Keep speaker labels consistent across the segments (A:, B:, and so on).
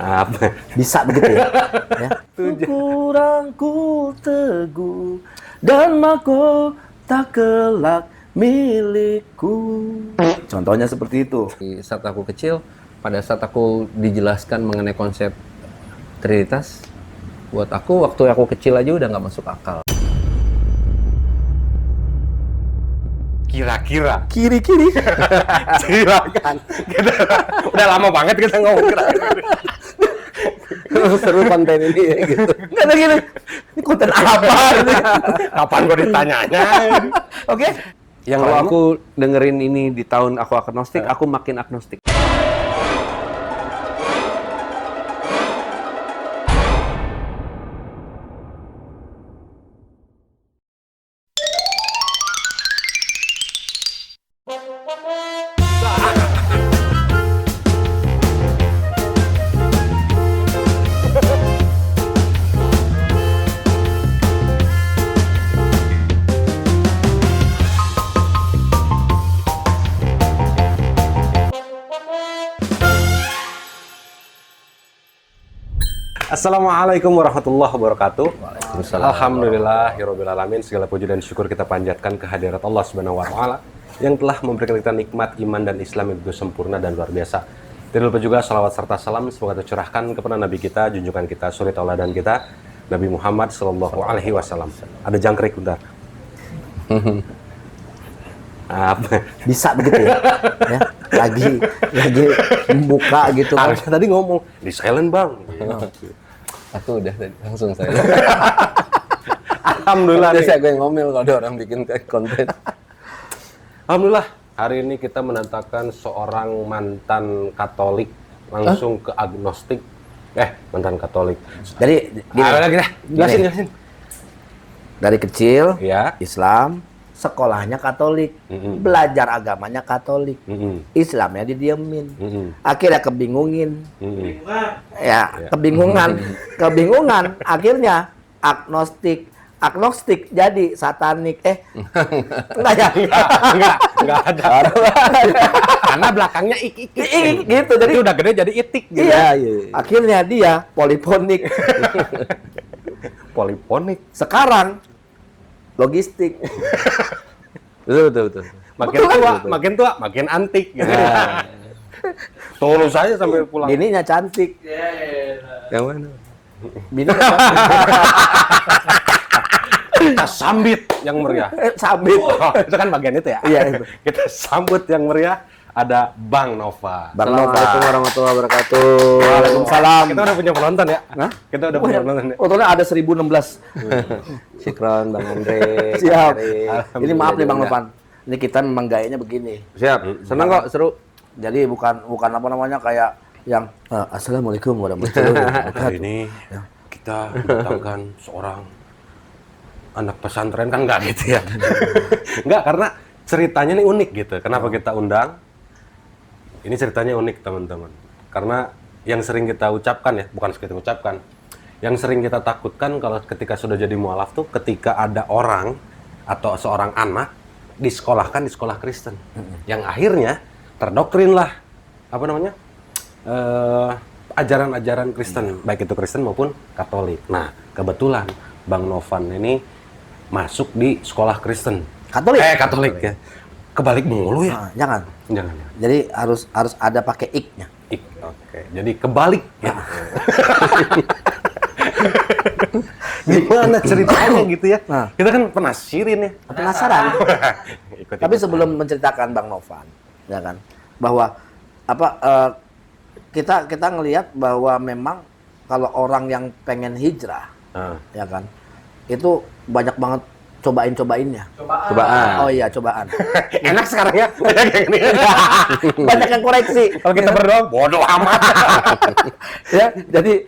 A: Apa?
B: Bisa begitu ya? Ya. Kurangku teguh dan mahkota kelak milikku. Contohnya seperti itu.
A: Saat aku kecil, pada saat aku dijelaskan mengenai konsep Trinitas, buat aku waktu aku kecil aja udah nggak masuk akal. Kira-kira.
B: Kiri-kiri.
A: Silakan. Udah lama banget kita ngomong kira-kira. Seru konten ini ya gitu.
B: Kata gini, ini konten apa?
A: Kapan gue ditanyanya?
B: Oke.
A: Yang kalau aku dengerin ini di tahun aku agnostik, aku makin agnostik. Assalamualaikum warahmatullahi wabarakatuh. Alhamdulillahirabbil alamin. Segala puji dan syukur kita panjatkan kehadirat Allah Subhanahu wa taala yang telah memberikan kita nikmat iman dan Islam yang begitu sempurna dan luar biasa. Tidak lupa juga salawat serta salam semoga tercurahkan kepada nabi kita, junjungan kita, suri tauladan kita, Nabi Muhammad sallallahu alaihi wasallam. Ada jangkrik bentar. Apa?
B: Bisa begitu ya? Ya. Lagi membuka gitu.
A: Harusnya tadi ngomong di silent bang. Aku udah langsung saya. Alhamdulillah. Biasa gue ngomel kalau ada orang bikin konten. Alhamdulillah hari ini kita mendatangkan seorang mantan Katolik langsung ke agnostik. Mantan Katolik.
B: Jadi
A: jelasin.
B: Dari kecil
A: Ya.
B: Islam, sekolahnya Katolik, belajar agamanya Katolik, Islamnya didiemin, akhirnya kebingungin, kebingungan, akhirnya agnostik jadi satanik, enggak
A: ada, karena belakangnya ik
B: gitu, jadi
A: udah gede jadi itik gitu.
B: Iya. Akhirnya dia poliponik, sekarang logistik.
A: Betul. Makin tua, makin antik gitu. Terus saja sampai pulang.
B: Bininya cantik.
A: Yang mana?
B: Bininya cantik.
A: Kita sambit yang meriah.
B: Sambit.
A: Itu kan bagian itu ya?
B: Iya, itu.
A: Kita sambut yang meriah. Ada Bang Nova.
B: Assalamualaikum warahmatullahi wabarakatuh.
A: Waalaikumsalam. Kita udah punya penonton ya? Kita udah punya penonton ya?
B: Fotonya ada 1016.
A: Sikron, Bang Andre.
B: Siap. Ini maaf nih Bang Novan. Ini kita memang gayanya begini.
A: Siap. Senang kok, seru.
B: Jadi bukan apa namanya kayak yang Assalamualaikum warahmatullahi wabarakatuh.
A: Hari ini kita mendatangkan seorang anak pesantren, kan nggak gitu ya? Nggak, karena ceritanya ini unik gitu. Kenapa kita undang? Ini ceritanya unik teman-teman. Karena yang sering kita ucapkan ya, bukan sekedar ucapkan. Yang sering kita takutkan kalau ketika sudah jadi mualaf tuh ketika ada orang atau seorang anak disekolahkan di sekolah Kristen. Yang akhirnya terdoktrin lah ajaran-ajaran Kristen, baik itu Kristen maupun Katolik. Nah, kebetulan Bang Novan ini masuk di sekolah Kristen. Katolik ya. Kebalik mulu ya?
B: Jangan. Jadi harus ada pakai ik-nya.
A: Oke. Jadi kebalik ya. Gimana ceritanya gitu ya? Kita kan penasaran.
B: Tapi sebelum menceritakan Bang Novan, ya kan, bahwa kita ngelihat bahwa memang kalau orang yang pengen hijrah, ya kan, itu banyak banget cobainnya.
A: Cobaan.
B: Oh iya, cobaan.
A: Enak sekarang ya.
B: Banyak yang koreksi.
A: Kalau kita berdoa bodoh amat.
B: Ya, jadi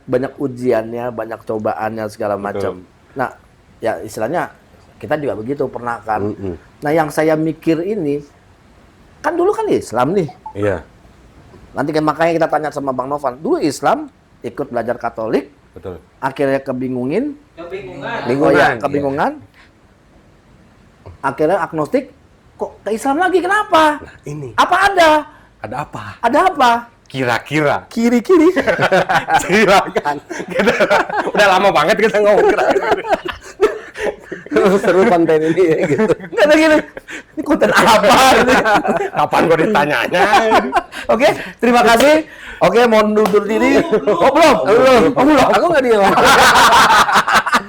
B: banyak ujiannya, banyak cobaannya segala macam. Nah, ya istilahnya kita juga begitu pernah kan. Nah, yang saya mikir ini kan dulu kan Islam nih.
A: Iya.
B: Nanti kan makanya kita tanya sama Bang Novan. Dulu Islam, ikut belajar Katolik.
A: Betul.
B: Akhirnya kebingungan. Akhirnya agnostik, kok ke Islam lagi, kenapa?
A: Nah, ini.
B: Apa ada?
A: Ada apa?
B: Ada apa?
A: Kira-kira.
B: Kiri-kiri.
A: Silakan. Udah lama banget kita ngomong kira-kira.
B: Seru konten ini ya, gitu. Nggak ada gini. Ini konten apa? Gitu.
A: Kapan gue ditanyanya?
B: Oke, terima kasih. Oke, mau undur diri. Oh, belum. Belum. Aku nggak dia.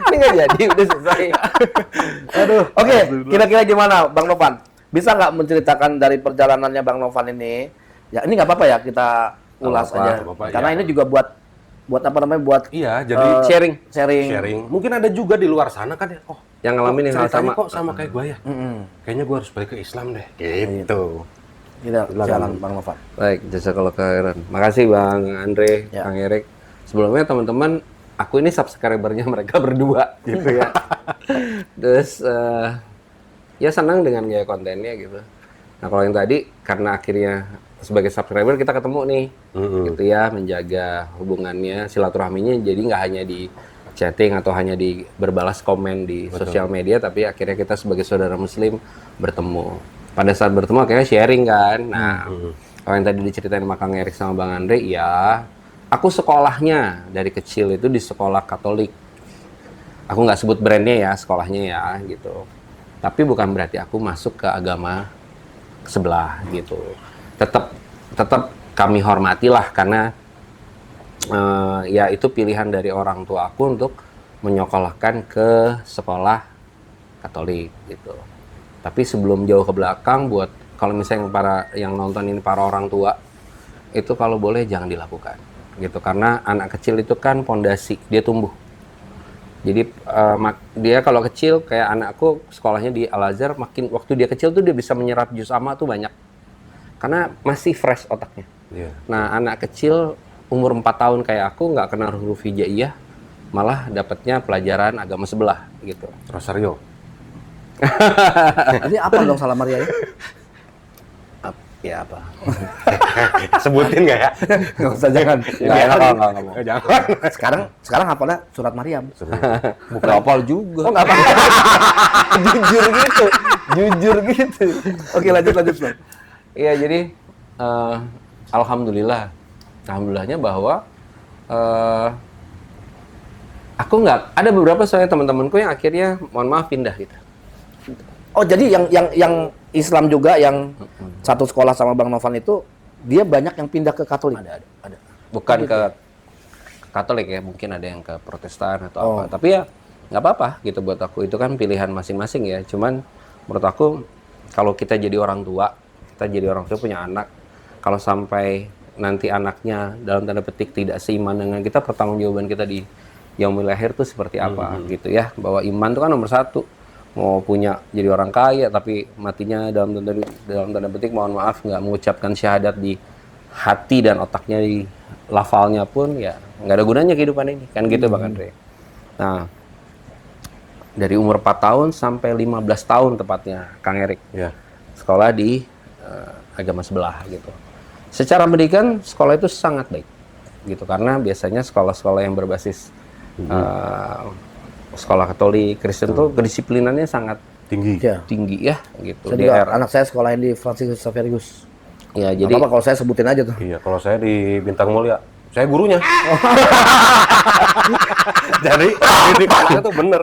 B: Ini nggak jadi, udah selesai. Aduh. Oke, kira-kira gimana, Bang Novan? Bisa nggak menceritakan dari perjalanannya Bang Novan ini? Ya, ini nggak apa-apa ya, kita ulas aja. Karena ini juga buat apa namanya? Buat
A: Iya, jadi
B: sharing.
A: Mungkin ada juga di luar sana kan ya. Oh,
C: yang ngalamin yang hal sama.
A: kok sama kayak gue ya. Kayaknya gue harus balik ke Islam deh. Gitu.
B: Kita jalan Bang Novan.
C: Baik, jazakallahu khairan. Makasih Bang Andre,
B: Ya.
C: Kang Erik. Sebelumnya teman-teman, aku ini subscribernya mereka berdua gitu ya. Terus ya senang dengan gaya kontennya gitu. Nah kalau yang tadi karena akhirnya sebagai subscriber kita ketemu nih, gitu ya, menjaga hubungannya, silaturahminya. Jadi nggak hanya di chatting atau hanya di berbalas komen di sosial media, tapi akhirnya kita sebagai saudara Muslim bertemu. Pada saat bertemu akhirnya sharing kan. Nah, kalau yang tadi diceritain sama Kang Erik sama Bang Andre, ya aku sekolahnya dari kecil itu di sekolah Katolik. Aku nggak sebut brandnya ya, sekolahnya ya gitu. Tapi bukan berarti aku masuk ke agama sebelah gitu. Tetap kami hormatilah karena ya itu pilihan dari orang tua aku untuk menyekolahkan ke sekolah Katolik gitu. Tapi sebelum jauh ke belakang, buat kalau misalnya para yang nonton ini para orang tua, itu kalau boleh jangan dilakukan gitu, karena anak kecil itu kan pondasi, dia tumbuh. Jadi dia kalau kecil kayak anakku sekolahnya di Al-Azhar, makin waktu dia kecil tuh dia bisa menyerap juz amma tuh banyak. Karena masih fresh otaknya.
A: Iya.
C: Nah, anak kecil umur 4 tahun kayak aku nggak kenal huruf hijaiyah, malah dapatnya pelajaran agama sebelah gitu.
A: Rosario.
B: Ini apa dong salam Maria ya?
C: Ya apa?
A: Sebutin nggak ya?
B: Nggak usah, jangan.
C: Nggak enak kalau nggak ngomong.
A: Jangan.
B: Sekarang hafalnya surat Maryam.
C: Bukan hafal juga.
B: Oh, nggak apa. Jujur gitu. Oke, lanjut Bang.
C: Iya, jadi alhamdulillahnya bahwa aku nggak ada beberapa soalnya teman-temanku yang akhirnya mohon maaf pindah gitu.
B: Oh, jadi yang Islam juga yang satu sekolah sama Bang Novan itu dia banyak yang pindah ke Katolik.
C: Ada. Bukan ke Katolik ya, mungkin ada yang ke Protestan atau apa. Tapi ya nggak apa-apa gitu buat aku, itu kan pilihan masing-masing ya. Cuman menurut aku kalau kita jadi orang tua punya anak, kalau sampai nanti anaknya dalam tanda petik tidak seiman dengan kita, pertanggungjawaban kita di yaumil akhir itu seperti apa gitu ya, bahwa iman itu kan nomor satu. Mau punya jadi orang kaya tapi matinya dalam tanda petik mohon maaf nggak mengucapkan syahadat di hati dan otaknya, di lafalnya pun, ya nggak ada gunanya kehidupan ini kan gitu Bang Andre. Nah, dari umur 4 tahun sampai 15 tahun tepatnya Kang Erik sekolah di agama sebelah gitu. Secara pendidikan sekolah itu sangat baik gitu, karena biasanya sekolah-sekolah yang berbasis sekolah Katolik Kristen tuh kedisiplinannya sangat
A: Tinggi.
C: tinggi ya gitu.
B: Saya juga, anak saya sekolahin di Franciscus Xaverius.
C: Ya,
B: Jadi
C: jadi
B: apa kalau saya sebutin aja tuh.
A: Iya, kalau saya di Bintang Mulia, saya gurunya. Jadi ini tuh bener.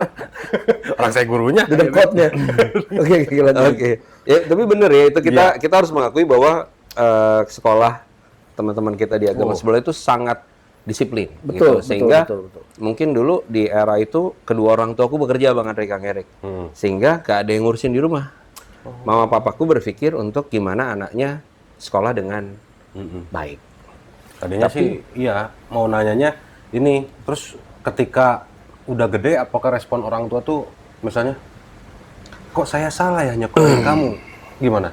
A: Orang saya gurunya.
B: Dengan quote-nya. Oke, lanjut.
C: Oke. Ya, tapi bener ya, itu kita harus mengakui bahwa sekolah teman-teman kita di agama sebelah itu sangat disiplin
B: Betul,
C: gitu. Sehingga
B: betul.
C: mungkin dulu di era itu kedua orang tuaku bekerja Bang Andre, Kang Erik. Sehingga gak ada yang ngurusin di rumah. Mama papaku berpikir untuk gimana anaknya sekolah dengan baik.
A: Tadinya sih iya, mau nanyanya ini, terus ketika udah gede apakah respon orang tua tuh misalnya kok saya salah ya nyekolahin kamu? Gimana?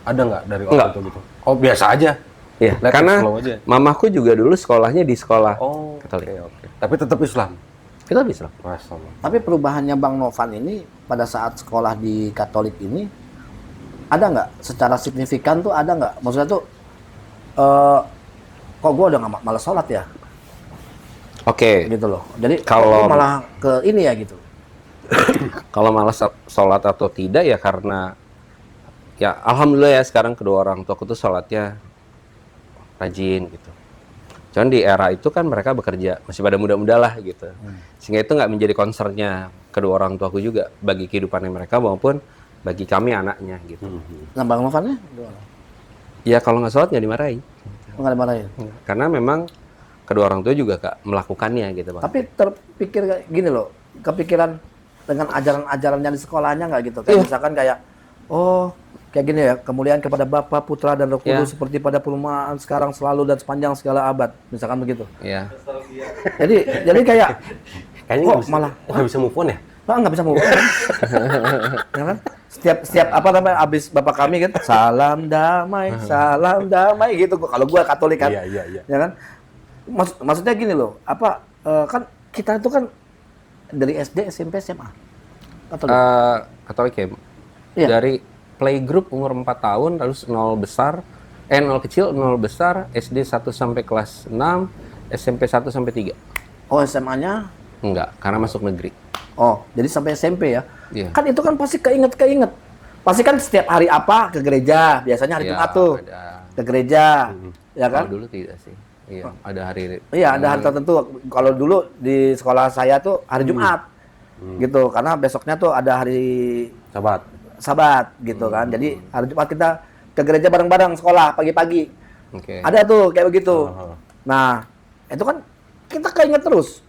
A: Ada nggak dari orang tua gitu? Oh, biasa aja.
C: Iya,
A: Let it
C: karena
A: flow aja.
C: mamaku juga dulu sekolahnya di sekolah Katolik.
A: Oke. Tapi tetap Islam.
C: Kita bisa.
A: Masalah.
B: Tapi perubahannya Bang Novan ini pada saat sekolah di Katolik ini ada nggak secara signifikan tuh, ada nggak? Maksudnya tuh kok gue udah nggak malas sholat ya?
C: Oke.
B: Gitu loh. Jadi
C: Kalau-
B: kok malah ke ini ya gitu.
C: Kalau malas sholat atau tidak ya karena ya alhamdulillah ya sekarang kedua orang tuaku tuh sholatnya rajin gitu. Cuman di era itu kan mereka bekerja masih pada muda-muda lah gitu. Sehingga itu nggak menjadi concernnya kedua orang tuaku juga bagi kehidupannya mereka maupun bagi kami anaknya gitu.
B: Nah, Bang Novan
C: Ya kalau nggak sholat nggak dimarahin.
B: nggak dimarahin.
C: Karena memang kedua orang tua juga Kak melakukannya gitu Bang.
B: Tapi terpikir kayak gini loh, kepikiran dengan ajaran-ajarannya di sekolahnya nggak gitu? Kayak misalkan kayak, oh kayak gini ya, kemuliaan kepada Bapa, Putra, dan Roh Kudus seperti pada permulaan sekarang selalu dan sepanjang segala abad, misalkan begitu.
C: Iya.
B: Jadi kayak,
A: Kayaknya
B: kok
A: nggak bisa,
B: malah
A: nggak bisa move on ya?
B: nggak bisa move on, kan? Ya kan? Setiap apa namanya abis Bapak kami kan, salam damai gitu. Kalau gua Katolik kan,
A: Iya.
B: ya kan? Maksudnya gini loh, kan kita itu kan dari SD, SMP, SMA. Katolik.
C: Katolik ya.
B: Iya.
C: Dari playgroup umur 4 tahun, lalu 0 besar, 0 kecil, 0 besar, SD 1 sampai kelas 6, SMP 1 sampai 3.
B: Oh, SMA-nya?
C: Enggak, karena masuk negeri.
B: Oh, jadi sampai SMP ya?
C: Iya.
B: Kan itu kan pasti keinget. Pasti kan setiap hari apa ke gereja, biasanya hari
C: Iya,
B: Jumat tuh.
C: ada.
B: Ke gereja, ya
C: Kalau
B: kan?
C: dulu tidak sih. Iya, ada hari.
B: Iya, ada hari tertentu. Kalau dulu di sekolah saya tuh hari Jumat. Gitu, karena besoknya tuh ada hari Sabat gitu kan. Jadi hari Jumat kita ke gereja bareng-bareng sekolah pagi-pagi.
C: Oke.
B: Ada tuh kayak begitu. Nah, itu kan kita keinget terus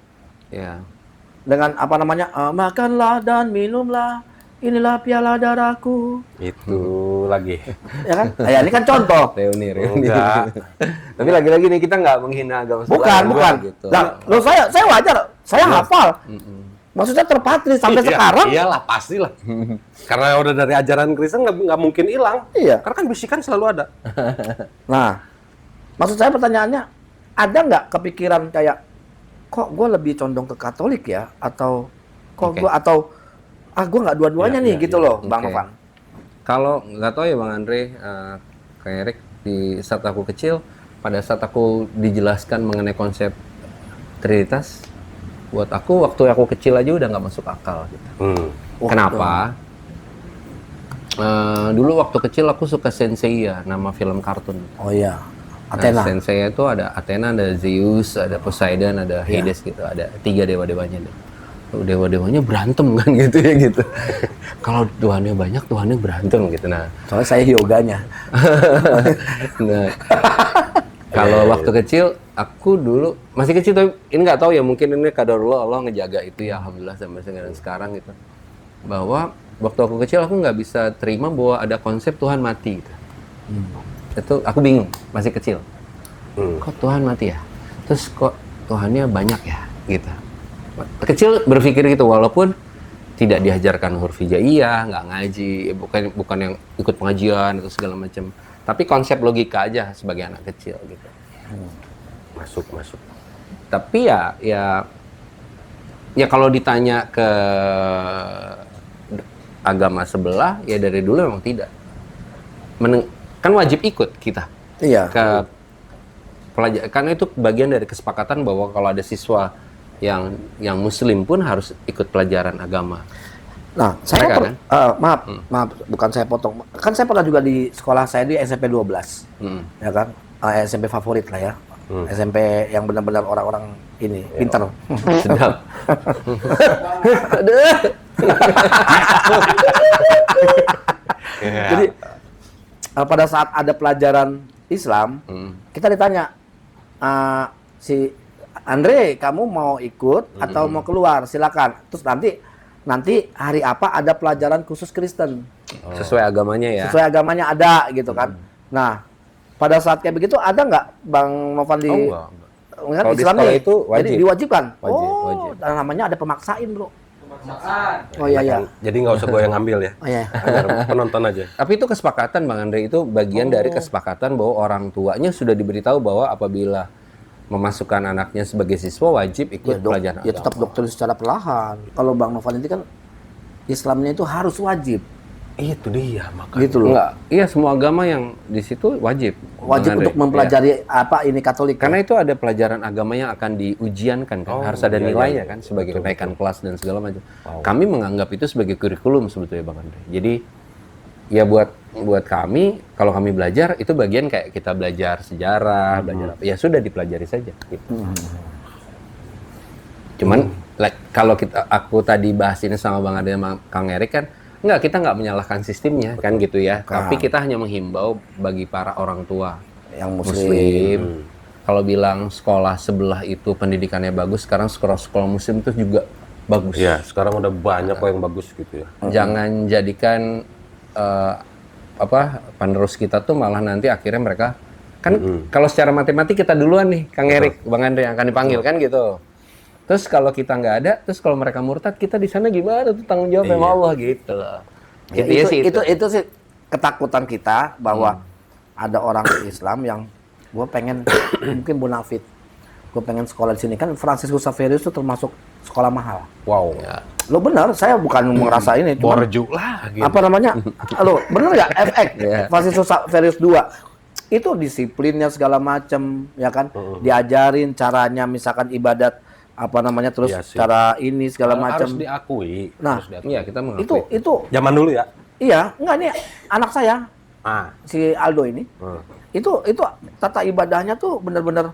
C: Iya.
B: dengan apa namanya? Makanlah dan minumlah. Inilah piala darahku.
A: Itu lagi.
B: Ya kan? Nah, ya, ini kan contoh.
C: Reuni.
A: Enggak.
C: Tapi lagi-lagi nih kita nggak menghina agama sebelah
B: Bukan.
C: gitu.
B: Nah, lo saya wajar. Saya hafal. Maksudnya terpatri sampai sekarang.
A: Iyalah, pastilah. Karena udah dari ajaran Kristen nggak mungkin hilang.
B: Iya.
A: Karena kan bisikan selalu ada.
B: Nah, maksud saya pertanyaannya, ada nggak kepikiran kayak, kok gue lebih condong ke Katolik ya? Atau kok gue gue nggak dua-duanya nih gitu loh, Bang
C: Oke.
B: Novan.
C: Kalau nggak tahu ya Bang Andre, Kak Erik, di saat aku kecil, pada saat aku dijelaskan mengenai konsep Trinitas, buat aku waktu aku kecil aja udah nggak masuk akal gitu. Kenapa? Dulu waktu kecil aku suka Senseiya, nama film kartun.
B: Oh iya,
C: Nah,
B: Athena.
C: Senseiya itu ada Athena, ada Zeus, ada Poseidon, ada Hades gitu, ada 3 dewa-dewanya deh. Dewa-dewanya berantem kan gitu ya gitu. Kalau Tuhannya banyak, Tuhannya berantem gitu. Nah,
B: Soalnya saya yoganya.
C: nah kalau waktu kecil, aku dulu masih kecil tapi ini nggak tahu ya, mungkin ini qadarullah, Allah ngejaga itu ya, alhamdulillah sampai sekarang gitu. Bahwa waktu aku kecil aku nggak bisa terima bahwa ada konsep Tuhan mati gitu. Itu aku bingung, masih kecil. Kok Tuhan mati ya? Terus kok Tuhannya banyak ya? Gitu. Kecil berpikir gitu, walaupun tidak diajarkan huruf hijaiyah, nggak ngaji, bukan yang ikut pengajian atau segala macam. Tapi konsep logika aja sebagai anak kecil gitu.
A: Masuk.
C: Tapi ya kalau ditanya ke agama sebelah, ya dari dulu memang tidak. Kan wajib ikut kita
B: Iya.
C: ke pelajar, karena itu bagian dari kesepakatan bahwa kalau ada siswa yang muslim pun harus ikut pelajaran agama.
B: Nah, saya
C: Mereka,
B: maaf, bukan saya potong. Kan saya pernah juga di sekolah saya di SMP 12. Ya kan? SMP favorit lah ya. SMP yang benar-benar orang-orang ini pintar.
C: Sedap.
B: Jadi pada saat ada pelajaran Islam, kita ditanya, si Andre, kamu mau ikut atau mau keluar? Silakan. Terus nanti hari apa ada pelajaran khusus Kristen.
C: Sesuai agamanya ya.
B: Sesuai agamanya ada gitu kan. Nah, pada saat kayak begitu ada nggak Bang Novan di
C: enggak.
B: kan
C: Kalau di
B: Islam
C: sekolah
B: nih?
C: itu wajib.
B: Jadi diwajibkan.
C: Wajib.
B: Dan namanya ada pemaksain, Bro. Oh iya.
A: Jadi nggak usah gue yang ngambil ya.
B: Oh iya.
A: Biar penonton aja.
C: Tapi itu kesepakatan Bang Andre, itu bagian dari kesepakatan bahwa orang tuanya sudah diberitahu bahwa apabila memasukkan anaknya sebagai siswa wajib ikut pelajaran
B: Ya
C: agama.
B: tetap doktrin secara perlahan. Kalau Bang Novan ini kan Islamnya itu harus wajib.
A: Itu dia makanya.
B: Gitu loh.
C: Enggak, iya semua agama yang di situ wajib.
B: Wajib
C: Bang Andre.
B: untuk mempelajari apa ini Katolik.
C: Karena itu ada pelajaran agama yang akan diujiankan kan, harus ada nilainya kan sebagai kenaikan kelas dan segala macam. Kami menganggap itu sebagai kurikulum sebetulnya Bang Andre. Jadi ya buat kami kalau kami belajar itu bagian kayak kita belajar sejarah, belajar apa ya sudah dipelajari saja gitu. Cuman kalau aku tadi bahas ini sama Bang Ade sama Kang Erik kan kita nggak menyalahkan sistemnya kan gitu ya. Tapi kita hanya menghimbau bagi para orang tua
B: yang
C: Muslim. Kalau bilang sekolah sebelah itu pendidikannya bagus, sekarang sekolah Muslim itu juga bagus.
A: Iya, sekarang udah banyak kok yang bagus gitu ya.
C: Jangan jadikan penerus kita tuh malah nanti akhirnya mereka kan kalau secara matematik kita duluan nih, Kang Erik, Bang Andre yang akan dipanggil kan gitu. Terus kalau kita nggak ada, terus kalau mereka murtad, kita di sana gimana tuh tanggung jawab sama Allah gitu loh.
B: Ya, itu sih ketakutan kita bahwa ada orang Islam yang gue pengen mungkin munafik, gue pengen sekolah di sini kan. Franciscus Xaverius itu termasuk sekolah mahal.
A: Wow.
C: Ya.
B: Lo benar, saya bukan merasa ini.
A: Borju lah. Gitu.
B: Apa namanya? Lo bener ya? FX, Franciscus Xaverius 2 itu disiplinnya segala macam, ya kan? Diajarin caranya, misalkan ibadat apa namanya, terus cara ini segala macam.
A: Harus diakui.
B: Nah,
C: iya kita mengakui.
B: Itu
A: zaman dulu ya.
B: iya, enggak nih anak saya si Aldo ini. Itu tata ibadahnya tuh benar-benar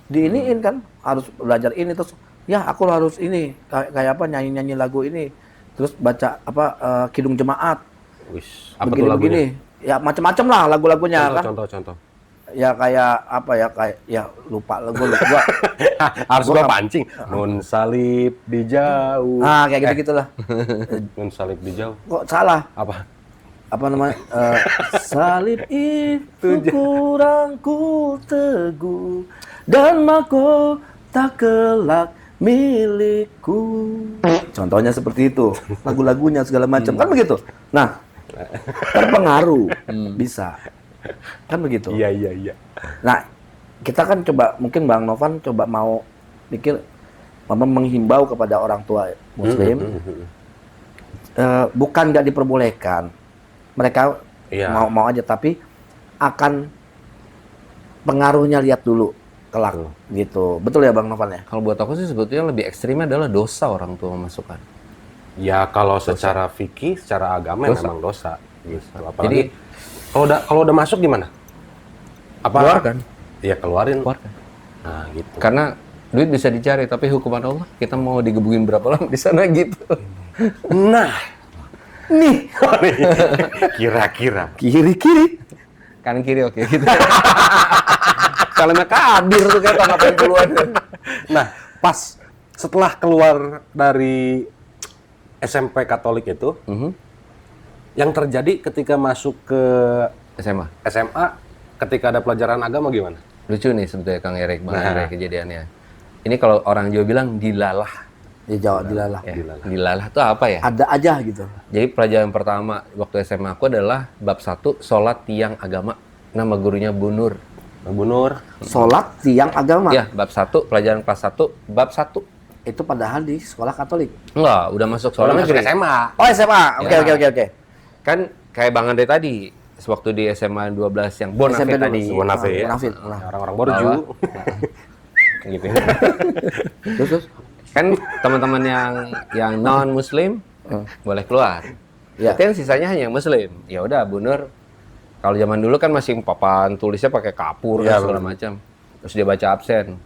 B: diiniin kan, harus belajar ini, terus ya aku harus ini kayak apa nyanyi lagu ini, terus baca Kidung Jemaat.
A: Wis, apa tuh lagunya?
B: Begini. Ya macam-macam lah lagu-lagunya kan.
A: Contoh.
B: Ya kayak apa ya, kayak ya lupa gua.
A: Harus gua pancing. Nun salib di jauh.
B: Kayak gitu-gitulah.
A: Nun salib di jauh.
B: Kok salah? Apa namanya? Salib itu kurang ku teguh dan mahkota kelak milikku. Contohnya seperti itu. Lagu-lagunya segala macam kan begitu. Nah, terpengaruh bisa. Kan begitu.
A: Iya.
B: Nah, kita kan coba, mungkin Bang Novan coba mau pikir menghimbau kepada orang tua Muslim, bukan nggak diperbolehkan, mereka mau aja, tapi akan pengaruhnya lihat dulu kelak gitu. Betul ya Bang Novan ya?
C: Kalau buat aku sih sebetulnya lebih ekstrimnya adalah dosa orang tua memasukkan.
A: Ya kalau secara fikih, secara agama memang dosa. Gitu.
C: Jadi
A: kalau udah masuk gimana?
C: Keluarkan.
A: Iya keluarin.
C: Keluarkan.
A: Nah gitu.
C: Karena duit bisa dicari, tapi hukuman Allah kita mau digebukin berapa lama di sana gitu.
A: Nah, nih kira-kira
B: kiri
C: kanan kiri oke gitu. Kalau kabir tuh kayak ngapain keluar.
A: Nah, pas setelah keluar dari SMP Katolik itu, yang terjadi ketika masuk ke SMA, ketika ada pelajaran agama gimana?
C: Lucu nih sebetulnya Kang Erik, Bang Andre kejadiannya. Ini kalau orang Jawa bilang dilalah.
B: Di Jawa dilalah.
C: Ya, dilalah itu apa ya?
B: Ada aja gitu.
C: Jadi pelajaran pertama waktu SMA aku adalah bab 1 sholat tiang agama. Nama gurunya Bu Nur.
B: Sholat tiang agama.
C: Ya, bab 1 pelajaran kelas 1 bab 1.
B: Itu padahal di sekolah Katolik.
C: Enggak, udah masuk sekolah negeri.
A: SMA.
B: Oh, SMA. Oke.
C: Kan kayak Bang Andre tadi, sewaktu di SMA 12 yang Bonafit tadi.
A: Bonafit. Orang-orang borju.
C: Gitu.
B: Terus
C: Kan teman-teman yang non Muslim boleh keluar.
B: Ya.
C: Tapi yang sisanya hanya yang Muslim. Ya udah, Bu Nur. Kalau zaman dulu kan masih papan tulisnya pakai kapur dan segala macam. Terus dia baca absen.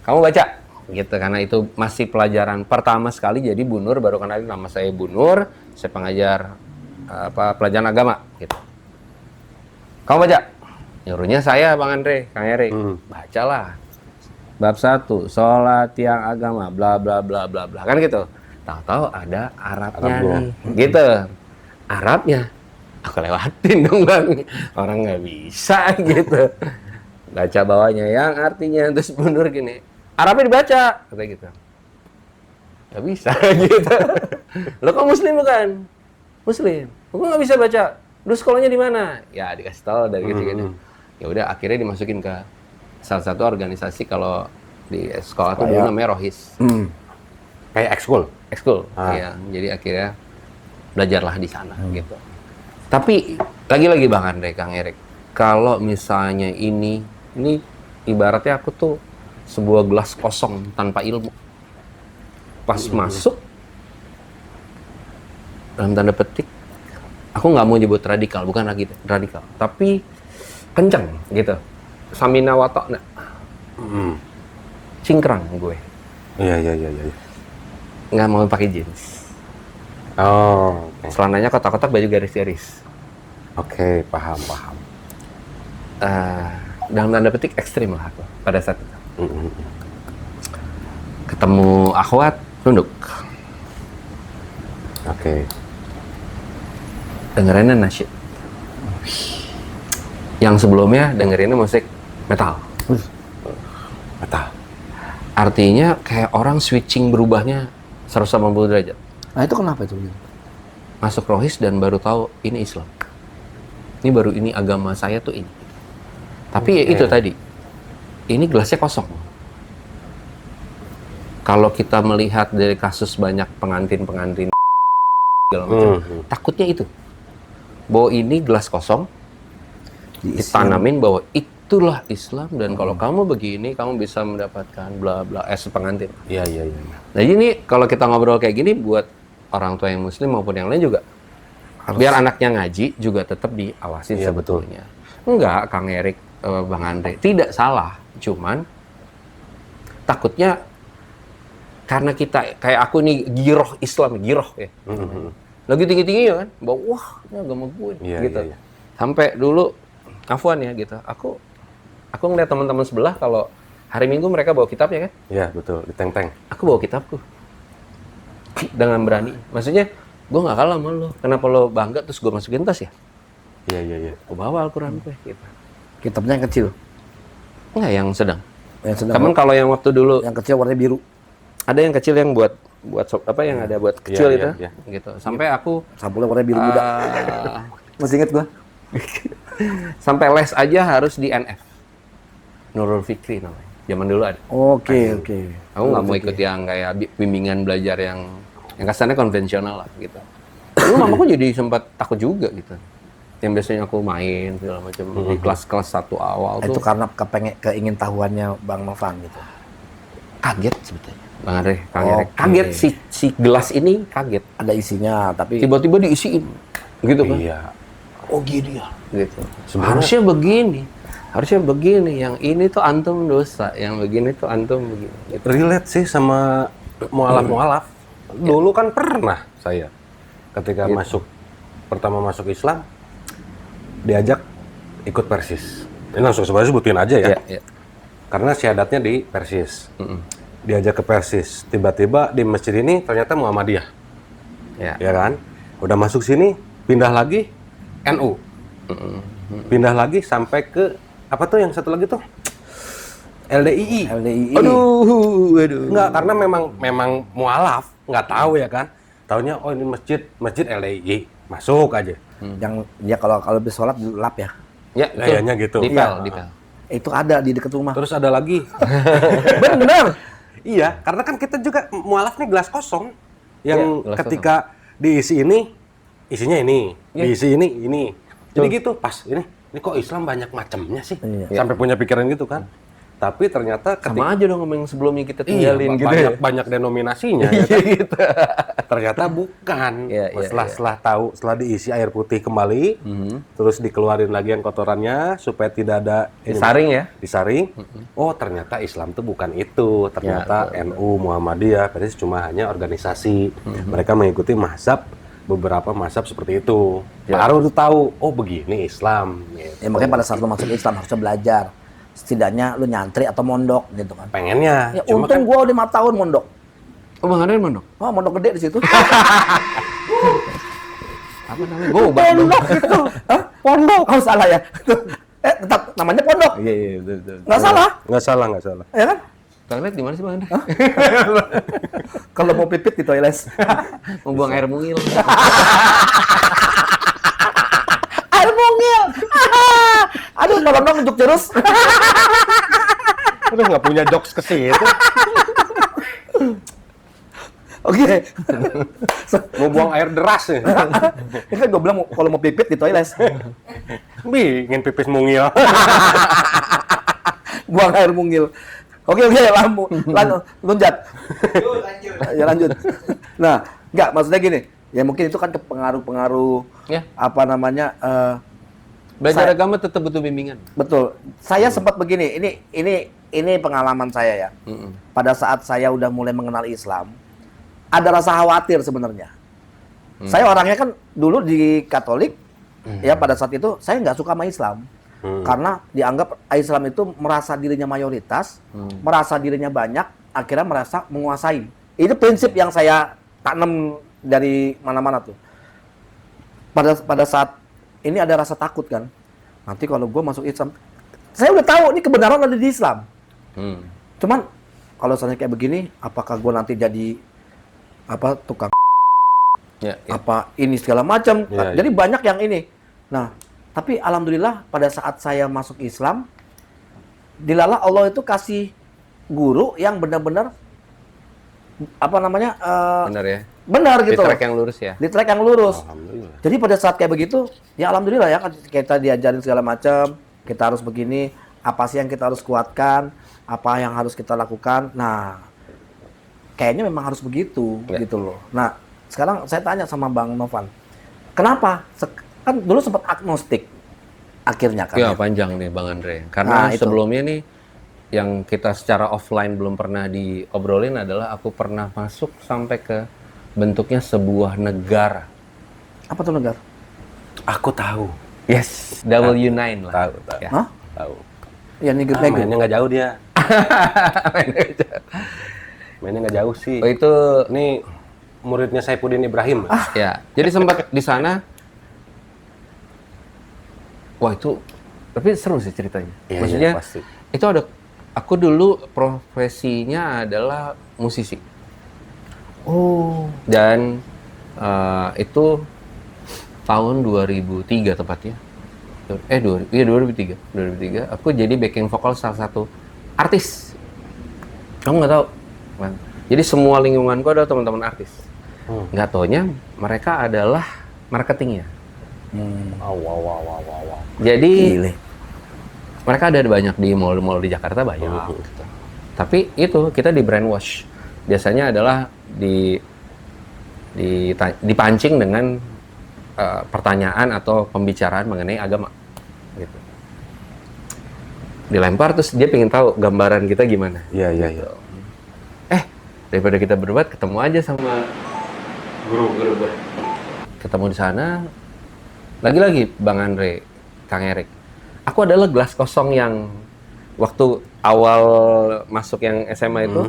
C: Kamu baca gitu, karena itu masih pelajaran pertama sekali. Jadi Bu Nur baru kenalin nama saya Bu Nur, saya pengajar pelajaran agama gitu. Kamu baca? Nyuruhnya saya Bang Andre, Kang Erik. Bacalah. Bab 1, sholat tiang agama, bla bla bla bla bla. Kan gitu. Tahu-tahu ada Arabnya nih. Gitu. Arabnya aku lewatin dong Bang. Orang nggak bisa gitu. Baca bawahnya yang artinya, terus Bu Nur gini. Arabnya dibaca, kata gitu. Nggak bisa gitu. Lo kok Muslim bukan? Muslim. Kok nggak bisa baca? Lu sekolahnya di mana? Ya dikasih tahu dari gitu. Ya udah akhirnya dimasukin ke salah satu organisasi, kalau di sekolah tuh dulu namanya Rohis.
A: Kayak ekskul.
C: Iya. Jadi akhirnya belajarlah di sana gitu. Tapi lagi-lagi Bang Andre, Kang Erik, kalau misalnya ini ibaratnya aku tuh sebuah gelas kosong tanpa ilmu. Pas masuk, dalam tanda petik, aku nggak mau nyebut radikal, bukan lagi radikal, tapi kenceng gitu. Samina watokna. Cingkrang gue.
A: Iya.
C: Nggak mau pakai jeans.
A: Oh, oke.
C: Celananya kotak-kotak, baju garis-garis.
A: Oke, paham.
C: Dalam tanda petik ekstrim lah aku pada saat itu.
A: Mm-mm.
C: Ketemu akhwat, nunduk.
A: Oke.
C: Dengerinnya nasyid. Yang sebelumnya dengerinnya musik metal.
A: Betul.
C: Artinya kayak orang switching berubahnya 180 derajat.
B: Nah itu kenapa itu?
C: Masuk rohis dan baru tahu ini Islam. Ini agama saya tuh ini. Tapi ya itu tadi. Ini gelasnya kosong. Kalau kita melihat dari kasus banyak pengantin segala macam, takutnya itu. Bahwa ini gelas kosong, ditanamin bahwa itulah Islam dan kalau kamu begini, kamu bisa mendapatkan bla bla pengantin.
A: Iya.
C: Nah ini kalau kita ngobrol kayak gini buat orang tua yang muslim maupun yang lain juga biar anaknya ngaji juga tetap diawasin
A: Iya,
C: sebetulnya. Enggak, Kang Erik, Bang Andre, tidak salah. Cuman takutnya karena kita kayak aku nih giroh Islam, giroh ya. Lagi tinggi-tinggi ya kan, bahwa wah ini agama gue
A: Iya,
C: gitu.
A: iya.
C: Sampai dulu Afwan ya gitu. Aku ngeliat teman-teman sebelah kalau hari Minggu mereka bawa kitab ya kan.
A: Iya, betul. Di teng-teng.
C: Aku bawa kitabku. Dengan berani. Maksudnya, gue gak kalah sama lo. Kenapa lo bangga terus gue masukin tas ya?
A: Iya.
C: Gue bawa Al-Quran gue. Gitu.
B: Kitabnya yang kecil.
C: Enggak, yang sedang.
B: Yang sedang.
C: Cuman kalau yang waktu dulu,
B: Yang kecil warnanya biru.
C: ada yang kecil yang buat apa yang ada buat kecil
A: Iya,
C: itu.
A: iya.
C: Gitu. Sampai aku,
B: Sampulnya warnanya biru muda. Masih inget gua.
C: sampai les aja harus di NF. Nurul Fikri namanya. Zaman dulu ada.
B: Oke.
C: Aku nggak mau ikut yang kayak bimbingan belajar yang kesannya konvensional lah gitu. Dulu mamaku jadi sempat takut juga gitu. Yang biasanya aku main segala macam di kelas-kelas 1 awal
B: Itu
C: tuh
B: karena keingin tahuannya Bang Novan gitu.
C: kaget sebetulnya. Bang Andre, Kang
B: Oke.
C: Erik. Kaget si gelas ini kaget.
B: Ada isinya, tapi
C: Tiba-tiba diisiin gitu kan.
A: Iya.
C: Oh gini ya gitu.
A: Sebenarnya-
C: Harusnya begini. Yang ini tuh antum dosa, yang begini tuh antum begini. Gitu.
A: Relate sih sama mualaf-mualaf. Dulu kan pernah saya ketika pertama masuk Islam diajak ikut Persis. Ini langsung sebenarnya sebutin aja ya.
C: Iya.
A: Karena syahadatnya di Persis. Diajak ke Persis. Tiba-tiba di masjid ini ternyata Muhammadiyah.
C: Ya.
A: Ya kan? Udah masuk sini, pindah lagi NU. Pindah lagi sampai ke apa tuh yang satu lagi tuh? LDII.
B: LDII.
C: Aduh.
A: Enggak, karena memang mualaf, nggak tahu ya kan. Taunya oh ini masjid LDII. Masuk aja.
B: Yang dia kalau habis sholat lap ya.
C: Ya,
A: Kayaknya gitu.
C: Dipel.
B: Itu ada di dekat rumah.
A: Terus ada lagi.
B: Bener.
A: Iya, karena kan kita juga mualaf nih gelas kosong. Yang
C: Iya, gelas
A: ketika diisi ini, isinya ini. Diisi ini. Jadi gitu, pas ini kok Islam banyak macamnya sih.
B: Iya.
A: Sampai punya pikiran gitu kan. Tapi ternyata
C: Sama aja dong sama yang sebelumnya kita tinggalin gitu ya.
A: banyak denominasinya ya kan?
C: Gitu.
A: Ternyata bukan.
C: Iya,
A: Setelah diisi air putih kembali, terus dikeluarin lagi yang kotorannya supaya tidak ada
C: Disaring ya.
A: disaring. Oh, ternyata Islam tuh bukan itu. Ternyata NU Muhammadiyah Persis cuma hanya organisasi. Mereka mengikuti beberapa mazhab seperti itu. Baru tuh tahu, oh begini Islam. Gitu.
B: Ya makanya pada saat lu masuk Islam harusnya belajar. Setidaknya lu nyantri atau mondok gitu kan.
A: Pengennya.
B: Ya
A: Cuma
B: untung
A: kan
B: gua udah 5 tahun mondok.
C: Oh, Bang Andre mondok?
B: Oh, mondok gede di situ.
C: Apa namanya? Gobat.
B: Pondok itu. Hah? Pondok. Oh, salah ya. Tetap namanya pondok.
C: Iya, betul.
B: Nggak salah.
A: nggak salah.
B: Ya kan?
C: Toilet di mana sih, Bang Andre?
B: Kalau mau pipit di toilet.
C: Mau buang air mungil.
B: Air mungil. Aduh, tolong dong untuk terus.
A: udah nggak punya jokes ke situ.
B: Oke.
A: Mau buang air deras nih.
B: Ini kan gue bilang kalau mau pipit di toilet.
A: Ingin pipis mungil.
B: Buang air mungil. Oke, loncat. Ya lanjut. Nah, enggak maksudnya gini. Ya mungkin itu kan pengaruh-pengaruh
C: Ya.
B: apa namanya?
C: Belajar
B: Saya-
C: agama tetap butuh bimbingan.
B: Betul. Saya sempat begini. Ini pengalaman saya ya.
C: Mm-mm.
B: Pada saat saya udah mulai mengenal Islam, ada rasa khawatir sebenarnya. Saya orangnya kan dulu di Katolik, ya pada saat itu saya nggak suka sama Islam. Karena dianggap Islam itu merasa dirinya mayoritas, merasa dirinya banyak, akhirnya merasa menguasai. Itu prinsip yang saya tanam dari mana-mana tuh. Pada saat ini ada rasa takut kan. Nanti kalau gue masuk Islam, saya udah tahu ini kebenaran ada di Islam.
C: Hmm.
B: Cuman kalau misalnya kayak begini, apakah gue nanti jadi apa tukang
C: Ya, ya.
B: apa ini segala macam.
A: Iya,
B: Jadi banyak yang ini. Nah, tapi alhamdulillah pada saat saya masuk Islam, dilalah Allah itu kasih guru yang benar-benar apa namanya
C: Benar ya.
B: benar
C: Di
B: gitu.
C: track yang lurus ya.
B: Di track yang lurus.
A: Alhamdulillah.
B: Jadi pada saat kayak begitu, ya alhamdulillah ya kan kita diajarin segala macam, kita harus begini, apa sih yang kita harus kuatkan, apa yang harus kita lakukan. Nah, kayaknya memang harus begitu
C: Ya.
B: gitu loh. Nah, sekarang saya tanya sama Bang Novan, kenapa? Kan dulu sempat agnostik akhirnya kan.
C: Ya,
B: ya?
C: panjang nih Bang Andre. Karena
B: Nah, itu.
C: sebelumnya nih yang kita secara offline belum pernah diobrolin adalah aku pernah masuk sampai ke bentuknya sebuah negara.
B: Apa tuh negara?
A: Aku tahu.
C: Yes, W9 lah.
A: Tahu, tahu.
C: Ya.
B: Hah?
A: Tahu.
B: Ya nih
A: Ah, mainnya nggak jauh dia. Mainnya nggak jauh sih.
C: Oh itu
A: Ini muridnya Saifuddin Ibrahim.
C: ya. Jadi sempat di sana. Wah itu, tapi seru sih ceritanya.
A: Iya,
C: Maksudnya
A: iya, pasti.
C: itu ada. Aku dulu profesinya adalah musisi.
B: Oh,
C: Dan itu tahun 2003 tepatnya. 2003. 2003 aku jadi backing vokal salah satu artis. Kamu nggak tahu? Bang. Jadi semua lingkunganku ada teman-teman artis. Nggak taunya mereka adalah marketingnya.
A: Wow, wow, wow, wow, wow, wow.
C: Jadi
B: gile.
C: mereka ada banyak di mall-mall di Jakarta banyak. Gitu. Tapi itu kita di brainwash. Biasanya adalah dipancing dengan pertanyaan atau pembicaraan mengenai agama. Gitu. Dilempar terus dia pengen tahu gambaran kita gimana.
A: Iya, iya, iya.
C: Daripada kita berdebat, ketemu aja sama guru-guru gue. Ketemu di sana. Lagi-lagi Bang Andre, Kang Erik. Aku adalah gelas kosong yang waktu awal masuk yang SMA itu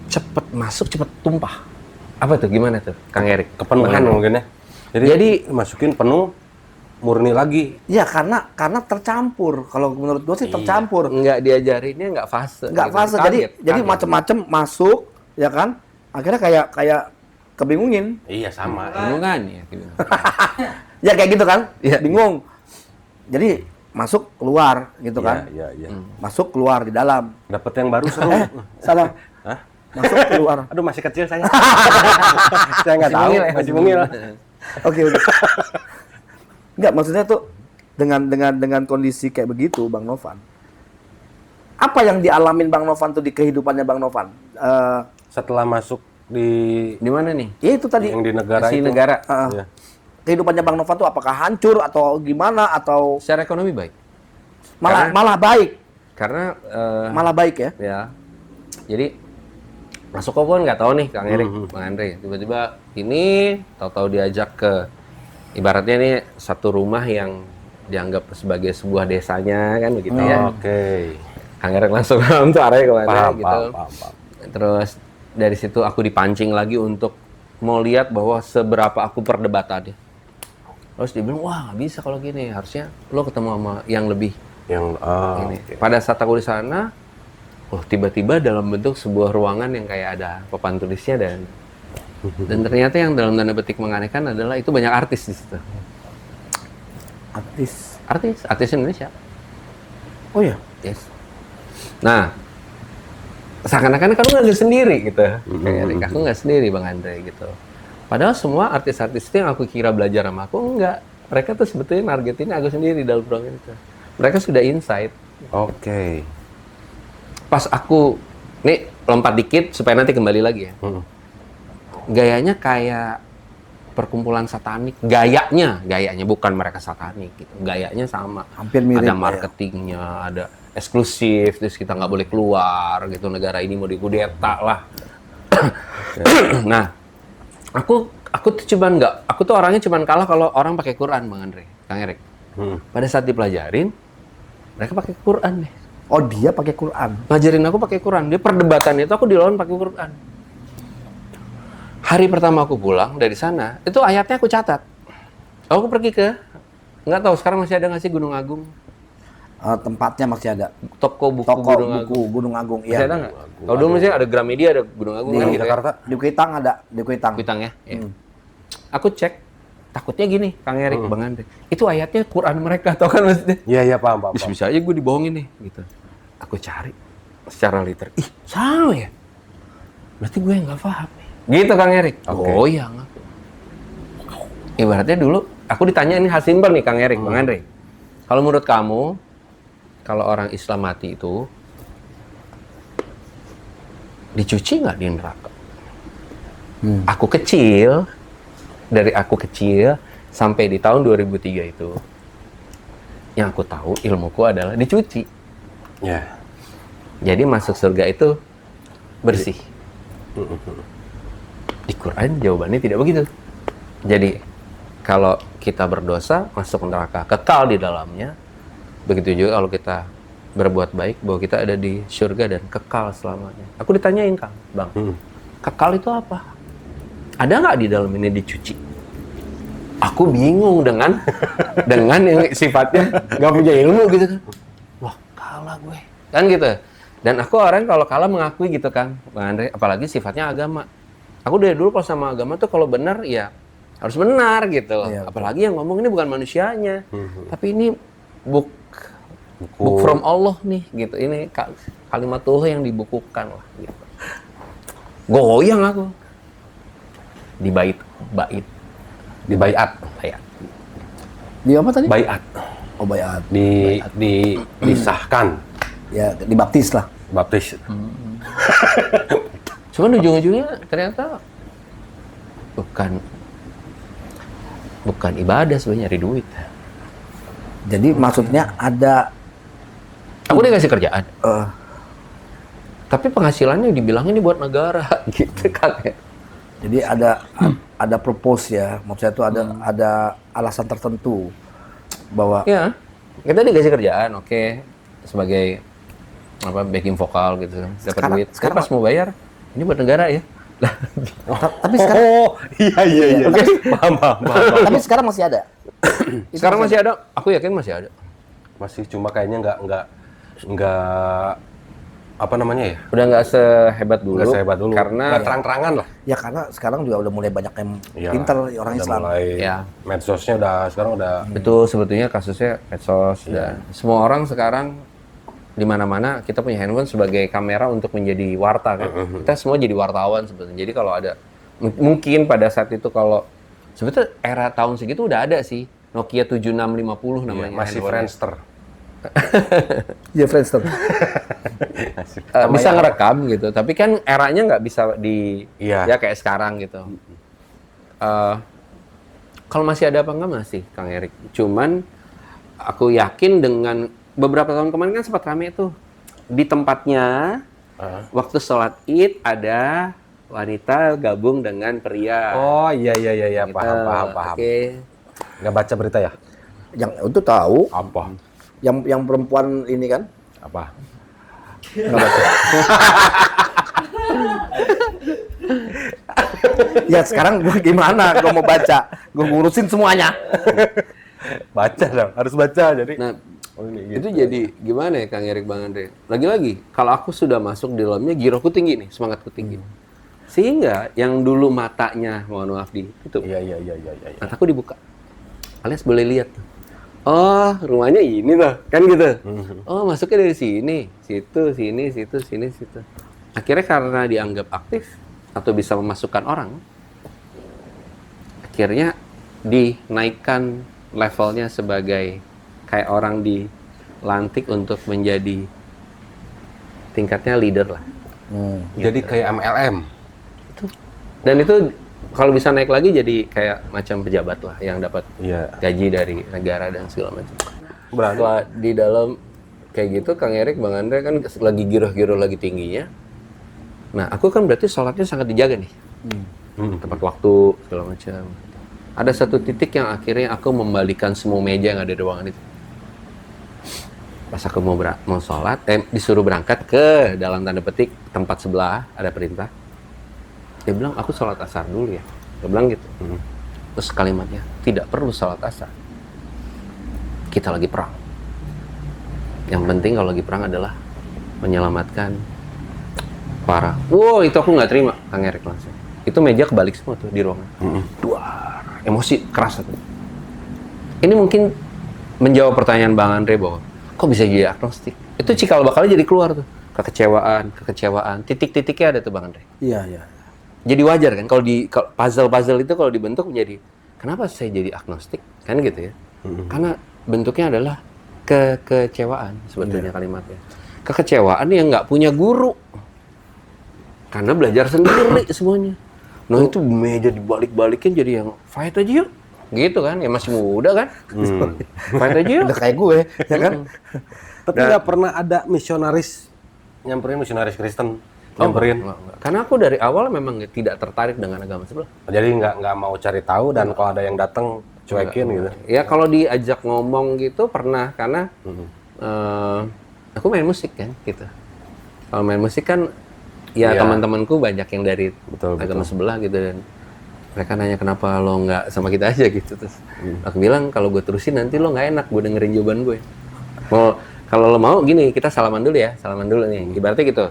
C: cepet masuk, cepet tumpah. Apa tuh? Gimana tuh, Kang Erik?
A: Kepenuhan mungkin ya.
C: Jadi
A: masukin penuh, murni lagi.
B: Ya karena tercampur. Kalau menurut gue sih tercampur.
C: nggak diajarinnya nggak fase.
B: Nggak
C: gitu.
B: fase.
C: Kaget.
B: Jadi macam-macam masuk, ya kan? Akhirnya kayak kebingungin.
A: Iya, sama.
C: Bingungan ya. Gitu.
B: Ya kayak gitu kan?
C: Iya.
B: Bingung. Jadi masuk keluar gitu kan?
A: Iya, iya, iya.
B: Masuk keluar di dalam.
A: Dapat yang baru seru.
B: Salah.
A: Hah?
B: Masuk keluar.
A: Aduh, masih kecil saya. Saya nggak
C: Masih
A: tahu,
C: mungil ya,
A: masih mungil.
B: Oke udah. Enggak, maksudnya tuh dengan kondisi kayak begitu, Bang Novan. Apa yang dialamin Bang Novan tuh di kehidupannya Bang Novan?
A: Setelah masuk di
C: Di mana nih?
B: Ya itu tadi.
A: yang di negara
C: Si
A: itu.
C: negara.
A: Iya.
B: Kehidupannya Bang Novan tuh apakah hancur atau gimana atau
C: Secara ekonomi baik.
B: malah baik?
C: Karena
B: Malah baik ya?
C: ya. Jadi masuk kok pun nggak tahu nih Kang Erik, Bang Andre. Tiba-tiba ini tahu-tahu diajak ke ibaratnya nih satu rumah yang dianggap sebagai sebuah desanya kan begitu ya.
A: Oke.
C: Kang Erik langsung paham tuh arahnya kemana
A: Paham,
C: gitu.
A: paham.
C: Terus dari situ aku dipancing lagi untuk mau lihat bahwa seberapa aku perdebatannya. Terus dia bilang, wah nggak bisa kalau gini, harusnya lo ketemu sama yang lebih
A: Yang
C: ini. Pada saat aku di sana, tiba-tiba dalam bentuk sebuah ruangan yang kayak ada papan tulisnya dan ternyata yang dalam tanda petik menganehkan adalah itu banyak artis di situ. Artis Indonesia.
B: Oh ya.
C: Yes. Nah, seakan-akan kamu nggak sendiri gitu. Kayak Erik, aku nggak sendiri Bang Andre gitu. Padahal semua artis-artis itu yang aku kira belajar sama aku enggak. Mereka tuh sebetulnya nargetin aku sendiri dalam ruangan itu. Mereka sudah insight.
A: Oke.
C: Pas aku nih lompat dikit supaya nanti kembali lagi ya. gayanya kayak perkumpulan satanik. Gayanya bukan mereka satanik gitu. Gayanya sama.
B: Hampir mirip.
C: Ada
B: ya.
C: marketingnya, ada eksklusif, terus kita nggak boleh keluar gitu. Negara ini mau dikudeta lah. Nah, aku tuh orangnya cuman kalah kalau orang pakai Quran, Bang Andre, Kang Erik. Pada saat dipelajarin, mereka pakai Quran nih.
B: Oh, dia pakai Quran.
C: Ngajarin aku pakai Quran. Dia perdebatan itu aku dilawan pakai Quran. Hari pertama aku pulang dari sana, itu ayatnya aku catat. Aku pergi ke, nggak tahu sekarang masih ada nggak sih Gunung Agung?
B: Tempatnya masih ada.
C: Toko buku
B: Toko
C: Gunung
B: buku
C: Agung.
B: Gunung Agung.
C: Masih
B: Iya.
C: ada nggak? Kalau dulu masih ada Gramedia, ada Gunung Agung
B: Di
C: kan gitu ya.
A: Jakarta.
B: Di Kuitang ada. Di Kuitang.
C: Kuitang ya. Iya. Aku cek, takutnya gini, Kang Erik, Bang Andre. Itu ayatnya Quran mereka, tau kan maksudnya?
A: Iya, paham.
C: Bisa aja gue dibohongin nih, gitu. Aku cari secara liter. Ih, sama ya? Berarti gue yang nggak paham nih. Gitu, Kang Erik.
A: Oke.
C: Goyang aku. Ibaratnya dulu, aku ditanya ini hal simpel nih, Kang Erik, Bang Andre. Kalau menurut kamu, kalau orang Islam mati itu, dicuci nggak di neraka? Dari aku kecil, sampai di tahun 2003 itu, yang aku tahu ilmuku adalah dicuci.
A: Ya.
C: Jadi masuk surga itu bersih. Di Quran jawabannya tidak begitu. Jadi kalau kita berdosa masuk neraka, kekal di dalamnya. Begitu juga kalau kita berbuat baik, bahwa kita ada di surga dan kekal selamanya. Aku ditanyain, Kang, Bang, kekal itu apa? Ada nggak di dalam ini dicuci? Aku bingung dengan yang sifatnya nggak punya ilmu gitu kan. Wah, kalah gue. Kan gitu. Dan aku orang kalau kalah mengakui gitu kan, Bang Andre, apalagi sifatnya agama. Aku dari dulu kalau sama agama tuh kalau benar ya harus benar gitu.
B: Iya,
C: Apalagi yang ngomong ini bukan manusianya, tapi ini book from Allah nih gitu. Ini kalimatullah yang dibukukan lah gitu. Goyang aku. Di bait.
A: Di baiat.
B: Di apa tadi?
A: Baiat.
B: Oh, bayat.
A: Disahkan.
B: Ya, dibaptis lah.
A: Baptis.
C: Cuman ujung-ujungnya ternyata bukan ibadah sebenarnya, nyari duit.
B: Jadi maksudnya ada
C: Aku dikasih kerjaan,
B: eh,
C: tapi penghasilannya dibilang ini buat negara gitu kan ya.
B: jadi ada purpose ya. Maksudnya itu ada alasan tertentu bahwa
C: Ya, kita dikasih kerjaan, oke, sebagai backing vokal gitu, dapat
B: Sekarang-
C: duit.
B: sekarang-
C: Tapi pas mau bayar, ini buat negara ya.
B: tapi sekarang
A: Iya. Paham.
B: tapi sekarang masih ada.
C: Sekarang masih ada, aku yakin masih ada.
A: Masih cuma kayaknya nggak apa namanya ya?
C: Udah nggak sehebat dulu.
A: Nggak sehebat dulu.
C: Karena
A: Nggak terang-terangan lah.
B: Ya karena sekarang juga udah mulai banyak yang
A: Iya,
B: pinter orang
A: udah
B: Islam.
A: Mulai
C: Ya.
A: medsosnya sekarang udah
C: Betul, sebetulnya kasusnya medsos dan semua orang sekarang di mana-mana kita punya handphone sebagai kamera untuk menjadi warta kan. Kita semua jadi wartawan sebetulnya. Jadi kalau ada mungkin pada saat itu kalau sebetulnya era tahun segitu udah ada sih Nokia 7650 namanya.
A: masih
C: handphone-nya.
A: Friendster.
B: Iya, Friendster.
C: Bisa ngerekam gitu, tapi kan eranya nggak bisa
A: Iya.
C: ya kayak sekarang gitu. Kalau masih ada apa nggak masih, Kang Erik. Cuman aku yakin dengan beberapa tahun kemarin kan sempat rame tuh di tempatnya waktu sholat Id ada wanita gabung dengan pria.
A: Oh iya
C: Gitu.
A: paham.
C: Oke.
A: Nggak baca berita ya?
B: Yang itu tahu,
A: Apa?
B: yang perempuan ini kan
A: Apa?
B: nggak baca. Ya sekarang gue gimana? Gue mau baca, gue ngurusin semuanya.
A: Baca dong, harus baca. Jadi
C: Nah,
A: ini
C: itu jadi gimana ya Kang Erik, Bang Andre? Lagi-lagi, kalau aku sudah masuk di dalamnya, giroku tinggi nih, semangatku tinggi. Sehingga yang dulu matanya, mohon maaf itu,
A: Iya.
C: mataku dibuka. Alias boleh lihat. Oh, rumahnya ini loh, kan gitu. Oh, masuknya dari sini, situ, sini, situ, sini, situ. Akhirnya karena dianggap aktif atau bisa memasukkan orang, akhirnya dinaikkan levelnya sebagai kayak orang dilantik untuk menjadi tingkatnya leader lah.
A: Jadi kayak MLM.
C: Dan itu kalau bisa naik lagi jadi kayak macam pejabat lah yang dapat
A: Iya.
C: gaji dari negara dan segala macam.
A: Berarti
C: Setelah di dalam kayak gitu, Kang Erik, Bang Andre kan lagi giroh-giroh lagi tingginya. Nah, aku kan berarti sholatnya sangat dijaga nih. Tepat waktu, segala macam. Ada satu titik yang akhirnya aku membalikan semua meja yang ada di ruangan itu. Pas aku mau sholat, disuruh berangkat ke dalam tanda petik tempat sebelah, ada perintah. Dia bilang, aku sholat asar dulu ya. Dia bilang gitu. Terus kalimatnya, tidak perlu sholat asar. Kita lagi perang. Yang penting kalau lagi perang adalah menyelamatkan para. Wow, itu aku nggak terima, Kang Erik langsung. Itu meja kebalik semua tuh di ruangan. Duar, emosi keras tuh. Ini mungkin menjawab pertanyaan Bang Andre bahwa kok bisa jadi agnostik. Itu cikal bakalnya jadi keluar tuh. Kekecewaan. Titik-titiknya ada tuh Bang Andre.
B: Iya.
C: Jadi wajar kan kalau di puzzle itu kalau dibentuk menjadi kenapa saya jadi agnostik? Kan gitu ya. Karena bentuknya adalah kekecewaan sebetulnya kalimatnya. Kekecewaan yang nggak punya guru. Karena belajar sendiri semuanya. Nah itu meja dibalik-balikin jadi yang fight aja yuk. Gitu kan, ya masih muda kan. Fight aja yuk.
B: Udah kayak gue, ya kan?
A: tapi nggak pernah ada misionaris misionaris Kristen nyamperin.
C: Enggak. Karena aku dari awal memang tidak tertarik dengan agama sebelah.
A: Jadi nggak mau cari tahu dan kalau ada yang datang cuekin gitu.
C: Ya kalau diajak ngomong gitu pernah karena aku main musik kan gitu. Kalau main musik kan ya
A: Iya.
C: teman-temanku banyak yang dari
A: Betul.
C: agama sebelah gitu dan mereka nanya kenapa lo nggak sama kita aja gitu terus aku bilang kalau gue terusin nanti lo nggak enak gue dengerin jawaban gue. Kalau lo mau gini kita salaman dulu nih ibaratnya gitu.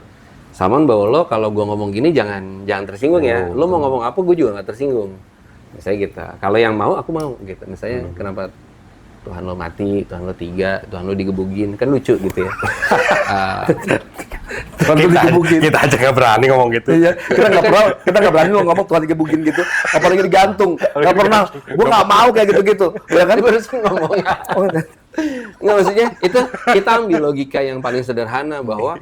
C: Salaman bahwa lo kalau gue ngomong gini jangan tersinggung ya. Lo mau ngomong apa gue juga nggak tersinggung. Misalnya gitu. Kalau yang mau aku mau gitu. Misalnya kenapa Tuhan lo mati, Tuhan lo 3, Tuhan lo digebugin kan lucu gitu ya.
B: Tuhan tuh digebugin.
A: Kita aja nggak berani ngomong gitu.
B: Iya, kita nggak berani ngomong Tuhan digebugin gitu. Apalagi digantung. Nggak pernah. Gue nggak mau kayak gitu-gitu. Ya kan?
C: Baru ngomong. Nggak maksudnya itu kita ambil logika yang paling sederhana bahwa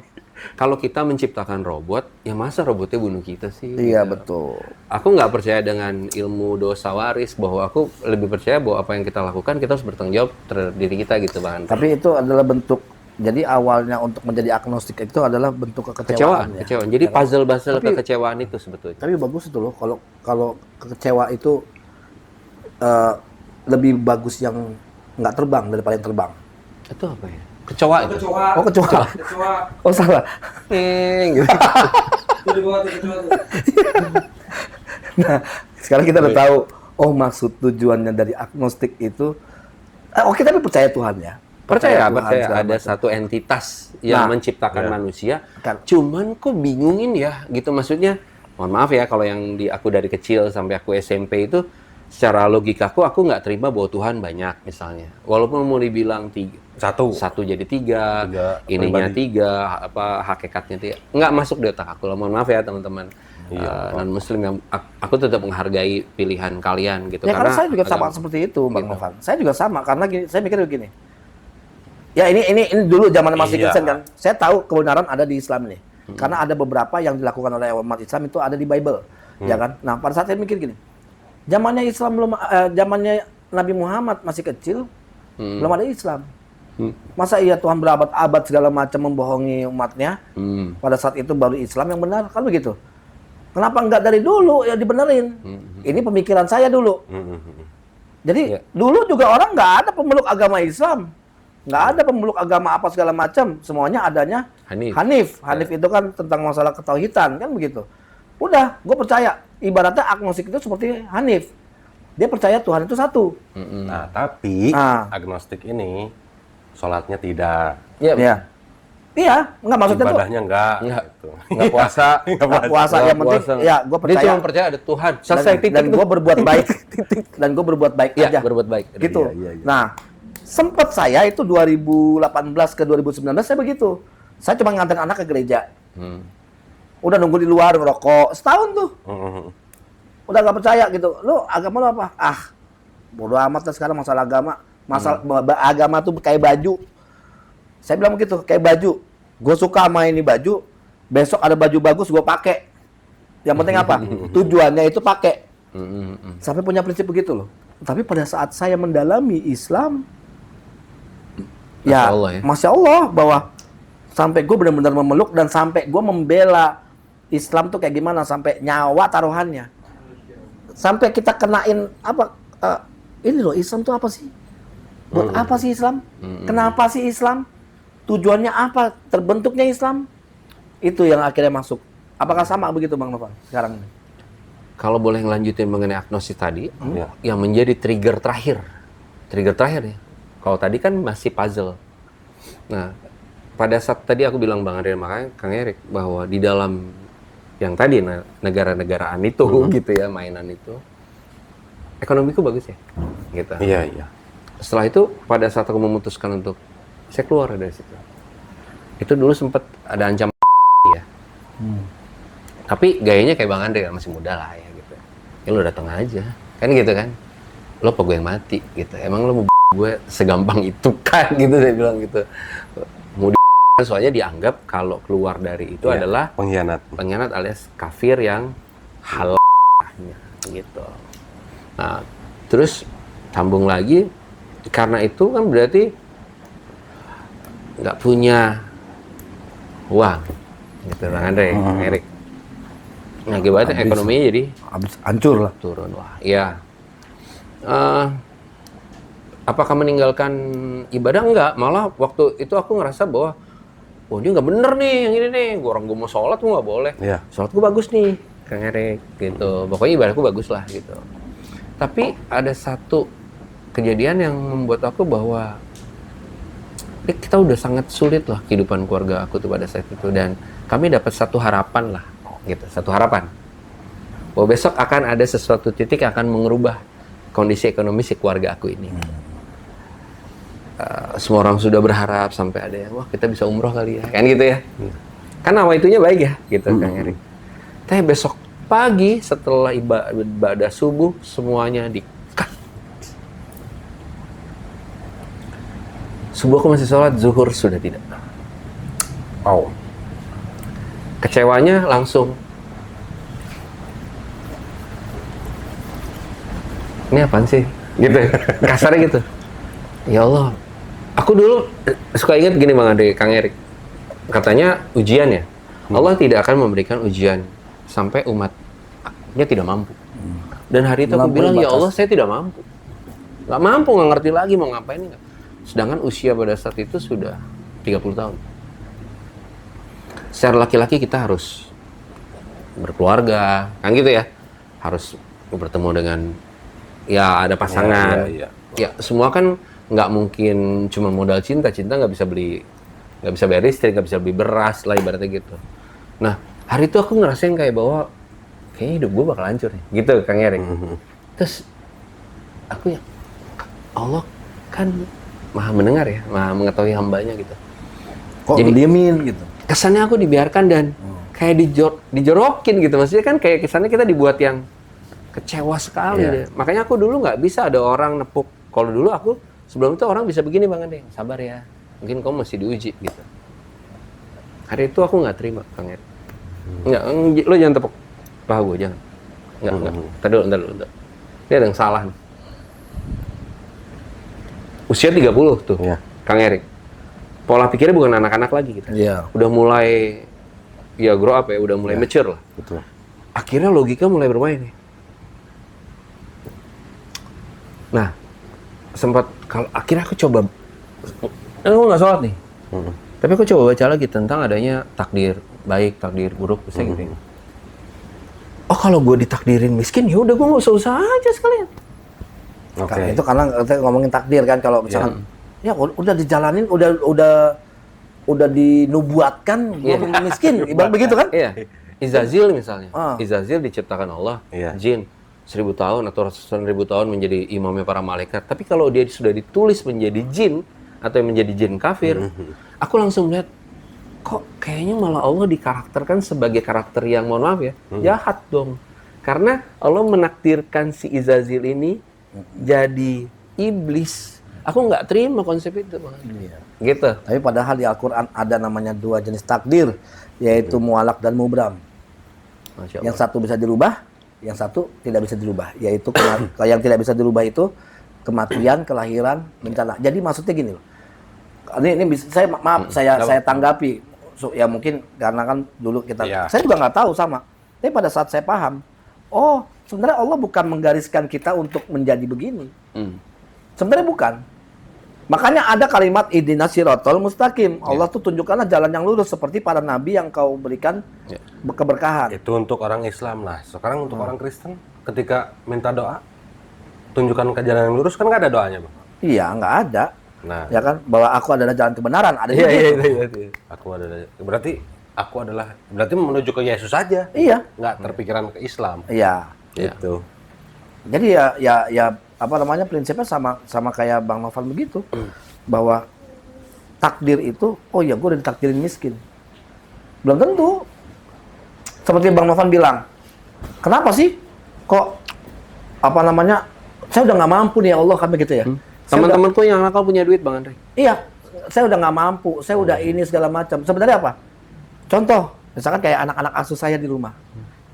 C: kalau kita menciptakan robot, ya masa robotnya bunuh kita sih?
B: Iya,
C: Gitu.
B: betul.
C: Aku nggak percaya dengan ilmu dosa waris, bahwa aku lebih percaya bahwa apa yang kita lakukan, kita harus bertanggung jawab terhadap diri kita gitu, Bang.
B: Tapi itu adalah bentuk, jadi awalnya untuk menjadi agnostik itu adalah bentuk kekecewaan.
C: Kecewaan. Jadi puzzle-puzzle kekecewaan itu sebetulnya.
B: Tapi bagus itu loh, kalau kecewa itu lebih bagus yang nggak terbang daripada yang terbang.
C: Itu apa ya? Kecoa itu?
B: Oh, kecoa. Oh, salah.
C: Gitu.
B: Nah, sekarang kita udah tahu, maksud tujuannya dari agnostik itu, oke, tapi percaya Tuhan ya.
C: Percaya
B: segala
C: ada
B: macam.
C: satu entitas yang
B: Nah,
C: menciptakan manusia.
B: Kan.
C: Cuman kok bingungin ya gitu maksudnya. Mohon maaf ya kalau yang aku dari kecil sampai aku SMP itu secara logikaku aku nggak terima bahwa Tuhan banyak misalnya. Walaupun mau dibilang satu jadi tiga, ininya
A: pribadi.
C: 3, hakikatnya 3. Nggak masuk di otak aku. Mohon maaf ya teman-teman. Non Muslim yang aku tetap menghargai pilihan kalian gitu.
B: Ya karena saya juga sama seperti itu, Bang Novan. Saya juga sama karena gini, saya mikir begini. Ya ini dulu zaman masih
A: Iya.
B: Kristen kan. Saya tahu kebenaran ada di Islam nih. Karena ada beberapa yang dilakukan oleh umat Islam itu ada di Bible, ya kan? Nah, pada saat saya mikir gini. Zamannya Islam zamannya Nabi Muhammad masih kecil, belum ada Islam. Masa iya Tuhan berabad-abad segala macam membohongi umatnya? Pada saat itu baru Islam yang benar, kan begitu? Kenapa enggak dari dulu ya dibenerin? Ini pemikiran saya dulu. Jadi dulu juga orang nggak ada pemeluk agama Islam. Nggak ada pemeluk agama apa segala macam, semuanya adanya Hanif. Hanif itu kan tentang masalah ketauhidan, kan begitu. Udah, gue percaya. Ibaratnya agnostik itu seperti Hanif. Dia percaya Tuhan itu satu.
A: Nah, tapi agnostik ini sholatnya tidak,
B: Iya. Iya, nggak maksudnya tuh.
A: ibadahnya enggak. Gitu.
C: nggak puasa,
B: Nggak puasa, yang penting, ya gue
C: Dia
B: percaya.
C: cuma percaya ada Tuhan. Selesai titik
B: Dan gue berbuat baik. Dan gue berbuat baik
C: Iya,
B: aja.
C: berbuat baik.
B: Gitu.
A: Iya.
B: Nah, sempat saya itu 2018 ke 2019 saya begitu. Saya cuma nganterin anak ke gereja. Udah nunggu di luar ngerokok setahun tuh. Udah nggak percaya gitu. Lu agama lu apa? Bodoh amat lah sekarang masalah agama. Agama tuh kayak baju. Saya bilang begitu, kayak baju. Gue suka sama ini baju. Besok ada baju bagus gue pakai. Yang penting apa? Tujuannya itu pakai.
C: Mm-mm.
B: Sampai punya prinsip begitu loh. Tapi pada saat saya mendalami Islam,
C: Masya Allah ya.
B: Masya Allah bahwa sampai gue benar-benar memeluk dan sampai gue membela Islam tuh kayak gimana, sampai nyawa taruhannya. Sampai kita kenain apa? Ini loh, Islam tuh apa sih? Buat apa sih Islam? Kenapa sih Islam? Tujuannya apa? Terbentuknya Islam? Itu yang akhirnya masuk. Apakah sama begitu Bang Novan sekarang ini?
C: Kalau boleh ngelanjutin mengenai agnosis tadi,
A: Ya.
C: yang menjadi trigger terakhir ya. Kalau tadi kan masih puzzle. Nah, pada saat tadi aku bilang Bang Andre, makanya Kang Erik, bahwa di dalam yang tadi negara-negaraan itu gitu ya, mainan itu, ekonomiku bagus ya, gitu.
A: Iya, iya.
C: Setelah itu pada saat aku memutuskan untuk saya keluar dari situ, itu dulu sempat ada ancaman ya. Tapi gayanya kayak Bang Andre kan, masih muda lah ya gitu. Ya lu datang aja, kan gitu kan. Lo apa gue yang mati gitu. Emang lo mau gue segampang itu kan gitu, saya bilang gitu. Mau soalnya dianggap kalau keluar dari itu
A: Iya,
C: adalah
A: pengkhianat
C: alias kafir yang halal gitu. Nah, terus sambung lagi, karena itu kan berarti nggak punya uang gitu Bang Andre, Kang Erik. Nah, akibatnya
B: Habis.
C: ekonominya jadi
B: Habis hancur lah.
C: turun. Wah, iya. Apakah meninggalkan ibadah? Enggak, malah waktu itu aku ngerasa bahwa wah dia nggak bener nih yang ini nih, gue mau sholat gue nggak boleh.
A: Iya.
C: Sholat gue bagus nih, Kang Erik gitu. Pokoknya ibadahku bagus lah gitu. Tapi ada satu kejadian yang membuat aku bahwa kita udah sangat sulit lah kehidupan keluarga aku tuh pada saat itu, dan kami dapat satu harapan lah gitu, satu harapan bahwa besok akan ada sesuatu titik yang akan mengubah kondisi ekonomi si keluarga aku ini. Semua orang sudah berharap sampai ada yang wah kita bisa umroh kali ya, kan gitu ya. Kan awal itunya baik ya gitu Kang Erik. Tapi besok pagi setelah ibadah subuh semuanya di-cut. Subuh aku masih sholat, zuhur sudah tidak.
A: Oh.
C: Kecewanya langsung. Ini apaan sih? Gitu. Kasarnya gitu. Ya Allah. Aku dulu suka ingat gini Bang Andre, Kang Erik. Katanya ujian ya. Allah tidak akan memberikan ujian sampai umatnya tidak mampu. Dan hari itu aku
B: Melampaui
C: bilang, ya
B: batas.
C: Allah saya tidak mampu. Nggak mampu, nggak ngerti lagi mau ngapain. Sedangkan usia pada saat itu sudah 30 tahun. Secara laki-laki kita harus berkeluarga, kan gitu ya. Harus bertemu dengan, ya ada pasangan.
A: Iya, iya.
C: Ya semua kan nggak mungkin cuma modal cinta. Cinta nggak bisa beli, nggak bisa bayar listrik, nggak bisa beli beras lah ibaratnya gitu. Nah hari itu aku ngerasain kayak bahwa kayaknya hidup gue bakal hancur nih, gitu Kang Erik. Terus aku ya, Allah kan maha mendengar ya, maha mengetahui hambanya gitu.
B: Kok
C: Jadi-
B: diemin gitu?
C: Kesannya aku dibiarkan dan kayak dijorokin gitu. Maksudnya kan kayak kesannya kita dibuat yang kecewa sekali
A: Iya.
C: deh. Makanya aku dulu nggak bisa ada orang nepuk. Kalau dulu aku sebelum itu orang bisa begini Bang Ande, sabar ya. Mungkin kamu masih diuji gitu. Hari itu aku nggak terima Kang Erik. Nggak, lo jangan tepuk paha gue, jangan. Nggak. Ntar dulu. Ini ada yang salah nih. Usia 30 tuh,
A: Iya.
C: Kang Erik. Pola pikirnya bukan anak-anak lagi gitu.
B: Iya.
C: Udah mulai ya grow up ya, udah mulai mature lah.
A: Betul.
C: Akhirnya logika mulai bermain nih. Nah, sempat kalau akhirnya aku coba, aku nggak sholat nih. Tapi aku coba baca lagi tentang adanya takdir baik, takdir buruk, misalnya gitu. Ya. Oh kalau gue ditakdirin miskin, ya udah gue nggak usah usaha aja sekalian.
A: Oke.
B: Karena itu karena kita ngomongin takdir kan, kalau misalkan ya udah dijalanin, udah dinubuatkan gua
C: Iya.
B: miskin, ibarat begitu kan?
C: Iya. Izazil misalnya.
B: Ah.
C: Izazil diciptakan Allah,
A: Iya.
C: jin 1000 tahun atau ratusan ribu tahun menjadi imamnya para malaikat. Tapi kalau dia sudah ditulis menjadi jin atau menjadi jin kafir, aku langsung lihat kok kayaknya malah Allah dikarakterkan sebagai karakter yang mohon maaf ya, jahat dong. Karena Allah menakdirkan si Izazil ini jadi iblis. Aku nggak terima konsep itu, Bang.
B: Iya.
C: Gitu.
B: Tapi padahal di Al-Quran ada namanya dua jenis takdir, yaitu mualak dan mubram.
C: Masya Allah.
B: Yang satu bisa dirubah, yang satu tidak bisa dirubah. Yaitu yang tidak bisa dirubah itu kematian, kelahiran, bencana. Jadi maksudnya gini loh. Ini saya maaf saya tanggapi. Ya mungkin karena kan dulu kita, saya juga nggak tahu sama. Tapi pada saat saya paham, oh sebenarnya Allah bukan menggariskan kita untuk menjadi begini. Sebenarnya bukan. Makanya ada kalimat ihdinas siratal mustaqim. Allah tuh tunjukkanlah jalan yang lurus seperti para nabi yang kau berikan keberkahan.
A: Itu untuk orang Islam lah. Sekarang untuk orang Kristen, ketika minta doa, tunjukkan ke jalan yang lurus, kan nggak ada doanya, Bang.
B: Iya, nggak ada.
A: Nah,
B: Ya kan, bahwa aku adalah jalan kebenaran. Ada
C: Iya,
B: gitu.
C: iya.
A: aku berarti menuju ke Yesus saja.
B: Iya.
A: Nggak terpikiran ke Islam.
B: Iya.
A: Gitu.
B: Jadi ya apa namanya prinsipnya sama kayak Bang Novan begitu. Bahwa takdir itu, oh ya gue udah ditakdirin miskin. Belum tentu. Seperti Bang Novan bilang, kenapa sih kok apa namanya saya udah nggak mampu nih ya Allah kan begitu ya.
C: Teman-temanku yang nakal punya duit, Bang Andre.
B: Iya, saya udah nggak mampu, saya udah ini segala macam. Sebenarnya apa? Contoh, misalkan kayak anak-anak asuh saya di rumah.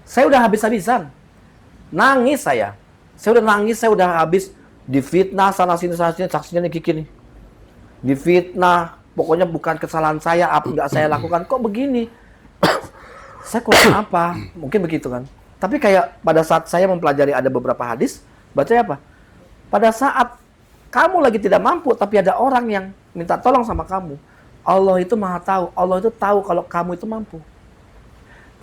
B: Saya udah habis-habisan. Nangis saya. Saya udah nangis, saya udah habis difitnah sana sini saksinya nih Kiki nih. Difitnah, pokoknya bukan kesalahan saya, apa nggak saya lakukan. Kok begini? Saya kurang apa? Mungkin begitu kan. Tapi kayak pada saat saya mempelajari ada beberapa hadis, baca apa? Pada saat kamu lagi tidak mampu, tapi ada orang yang minta tolong sama kamu. Allah itu maha tahu. Allah itu tahu kalau kamu itu mampu.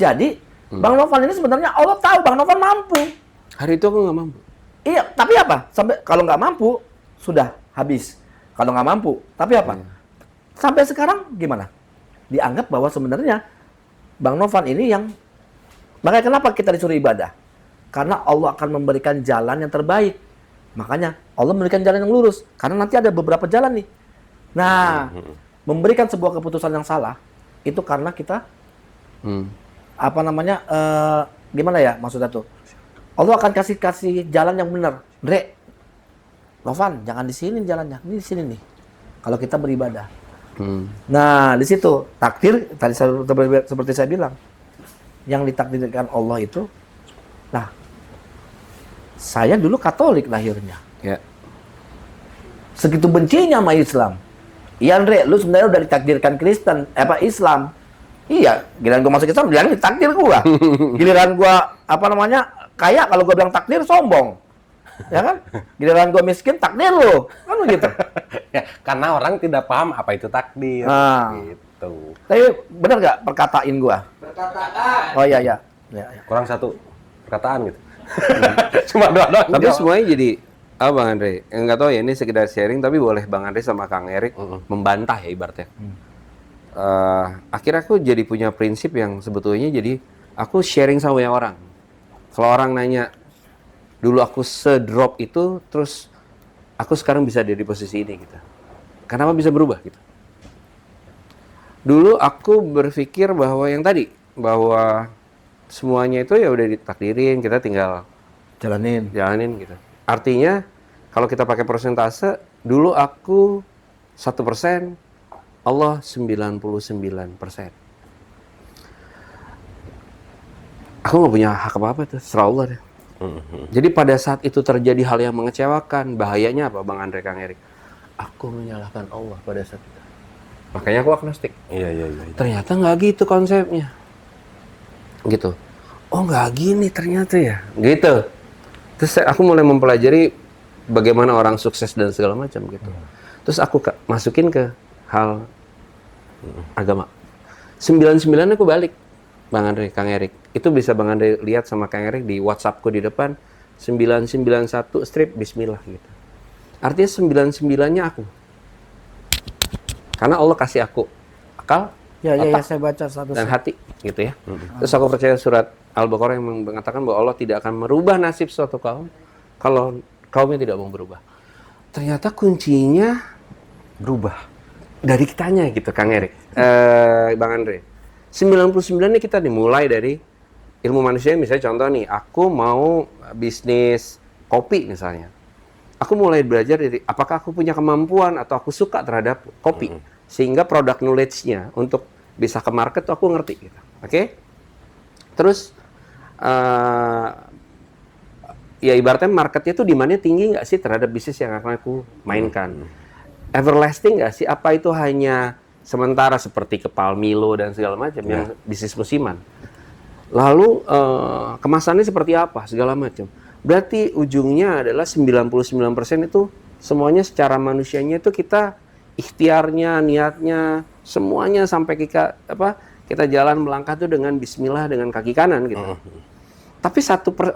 B: Jadi, Bang Novan ini sebenarnya Allah tahu Bang Novan mampu.
C: Hari itu aku nggak mampu.
B: Iya, tapi apa? Sampai kalau nggak mampu, sudah habis. Kalau nggak mampu, tapi apa? Sampai sekarang gimana? Dianggap bahwa sebenarnya Bang Novan ini yang... Makanya kenapa kita disuruh ibadah? Karena Allah akan memberikan jalan yang terbaik. Makanya Allah memberikan jalan yang lurus. Karena nanti ada beberapa jalan nih. Nah, memberikan sebuah keputusan yang salah, itu karena kita, apa namanya, gimana ya maksudnya tuh? Allah akan kasih jalan yang benar. Dre, Novan, jangan di sini jalannya. Ini di sini nih. Kalau kita beribadah. Nah, di situ takdir, tadi seperti saya bilang, yang ditakdirkan Allah itu, nah, saya dulu Katolik lahirnya.
C: Ya.
B: Segitu bencinya sama Islam. Iya Andre, lu sebenarnya udah ditakdirkan Kristen, Islam. Iya, giliran gua masuk Islam, bilang ditakdir gua. Giliran gua, apa namanya, kaya, kalau gua bilang takdir, sombong. Ya kan? Giliran gua miskin, takdir lu. Kan begitu.
A: Ya, karena orang tidak paham apa itu takdir.
B: Nah.
A: Gitu.
B: Tapi benar nggak perkataan gua? Perkataan. Oh iya. Ya.
A: Kurang satu perkataan gitu. Cuma doang.
C: Tapi semuanya jadi Bang Andre, nggak tahu ya ini sekedar sharing, tapi boleh Bang Andre sama Kang Erik membantah ya ibaratnya. Akhirnya aku jadi punya prinsip yang sebetulnya jadi aku sharing sama banyak orang. Kalau orang nanya, dulu aku se-drop itu, terus aku sekarang bisa ada di posisi ini gitu. Kenapa bisa berubah gitu? Dulu aku berpikir bahwa yang tadi, bahwa semuanya itu ya udah ditakdirin, kita tinggal
B: Jalanin.
C: gitu. Artinya kalau kita pakai persentase, dulu aku 1%, Allah 99%. Aku nggak punya hak apa-apa tuh, serah Allah deh. Jadi pada saat itu terjadi hal yang mengecewakan, bahayanya apa Bang Andre, Kang Erik? Aku menyalahkan Allah pada saat itu. Makanya aku agnostik.
A: Iya.
C: Ternyata nggak gitu konsepnya. Gitu. Oh nggak gini ternyata ya. Gitu. Terus aku mulai mempelajari bagaimana orang sukses dan segala macam gitu. Terus aku masukin ke hal agama. 99 aku balik, Bang Andre, Kang Erik. Itu bisa Bang Andre lihat sama Kang Erik di WhatsAppku di depan. 991 strip Bismillah gitu. Artinya 99-nya aku. Karena Allah kasih aku akal,
B: Ya, saya baca satu
C: dan hati gitu ya. Terus aku percaya surat Al-Baqarah yang mengatakan bahwa Allah tidak akan merubah nasib suatu kaum kalau kaumnya tidak mau berubah. Ternyata kuncinya berubah dari kitanya gitu, Kang Erik. Bang Andre. 99-nya kita dimulai dari ilmu manusia. Misalnya contoh nih, aku mau bisnis kopi misalnya. Aku mulai belajar dari apakah aku punya kemampuan atau aku suka terhadap kopi. Sehingga produk knowledge-nya untuk bisa ke market tuh aku ngerti gitu. Oke? Terus ya ibaratnya marketnya tuh demandnya tinggi nggak sih terhadap bisnis yang akan aku mainkan? Everlasting nggak sih? Apa itu hanya sementara seperti Kepal Milo dan segala macam yang bisnis musiman? Lalu kemasannya seperti apa? Segala macam. Berarti ujungnya adalah 99% itu semuanya secara manusianya itu kita ikhtiarnya, niatnya, semuanya sampai kita jalan melangkah tuh dengan bismillah dengan kaki kanan gitu. Tapi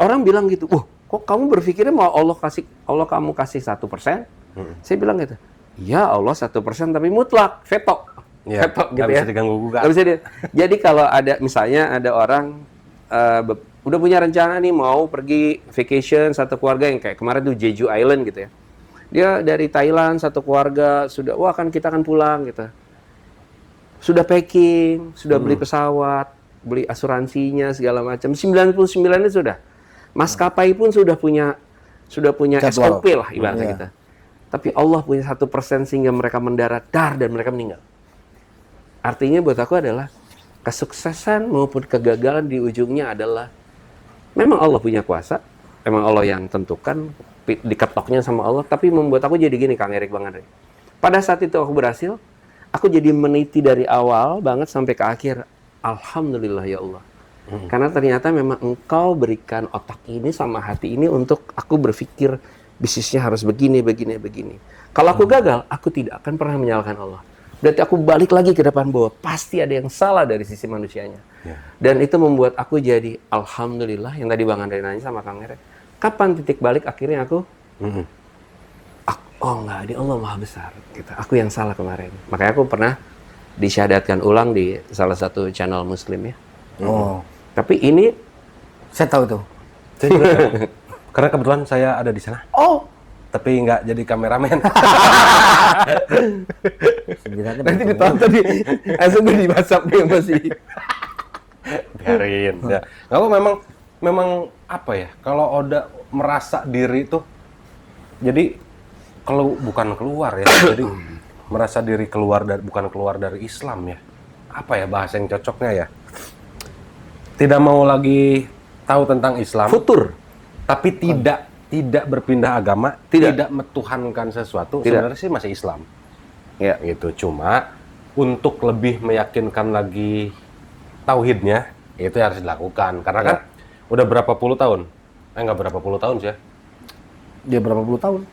C: orang bilang gitu, kok kamu berpikirnya mau Allah kamu kasih 1%? Saya bilang gitu, ya Allah 1% tapi mutlak, veto.
A: Ya,
C: Veto gitu
A: nggak
C: ya.
A: bisa diganggu gugat.
C: Nggak bisa Jadi kalau misalnya ada orang udah punya rencana nih mau pergi vacation satu keluarga yang kayak kemarin tuh Jeju Island gitu ya. Dia dari Thailand satu keluarnya sudah, kita akan pulang gitu. Sudah packing, sudah beli pesawat, beli asuransinya segala macam. 99 itu sudah. Maskapai pun sudah punya
B: Jadwal.
C: SOP lah ibaratnya kita. Tapi Allah punya 1% sehingga mereka mendarat dan mereka meninggal. Artinya buat aku adalah kesuksesan maupun kegagalan di ujungnya adalah memang Allah punya kuasa, memang Allah yang tentukan, diketoknya sama Allah, tapi membuat aku jadi gini, Kang Erik, Bang Andre. Pada saat itu aku berhasil, aku jadi meniti dari awal banget sampai ke akhir. Alhamdulillah ya Allah. Karena ternyata memang Engkau berikan otak ini sama hati ini untuk aku berpikir bisnisnya harus begini. Kalau aku gagal, aku tidak akan pernah menyalahkan Allah. Berarti aku balik lagi ke depan bahwa pasti ada yang salah dari sisi manusianya. Dan itu membuat aku jadi alhamdulillah yang tadi Bang Andre nanya sama Kang Erik. Kapan titik balik akhirnya aku? Oh enggak, Allah Maha Besar. Gitu. Aku yang salah kemarin. Makanya aku pernah disyahadatkan ulang di salah satu channel Muslim ya. Tapi ini
B: Saya tahu tuh.
A: Saya juga tahu. Karena kebetulan saya ada di sana. Tapi nggak jadi kameramen.
C: nanti ditonton langsung di WhatsApp dia masih.
A: Biarin. Ya. Nggak apa, memang apa ya? Kalau udah merasa diri tuh, jadi kalau bukan keluar ya, jadi merasa diri bukan keluar dari Islam ya. Apa ya bahasa yang cocoknya ya? Tidak mau lagi tahu tentang Islam.
C: Futur.
A: Tapi tidak berpindah agama, tidak metuhankan sesuatu, sebenarnya sih masih Islam. Ya, gitu. Cuma untuk lebih meyakinkan lagi tauhidnya, itu harus dilakukan. Karena kan udah berapa puluh tahun? Nggak berapa puluh tahun sih ya.
B: Dia berapa puluh tahun?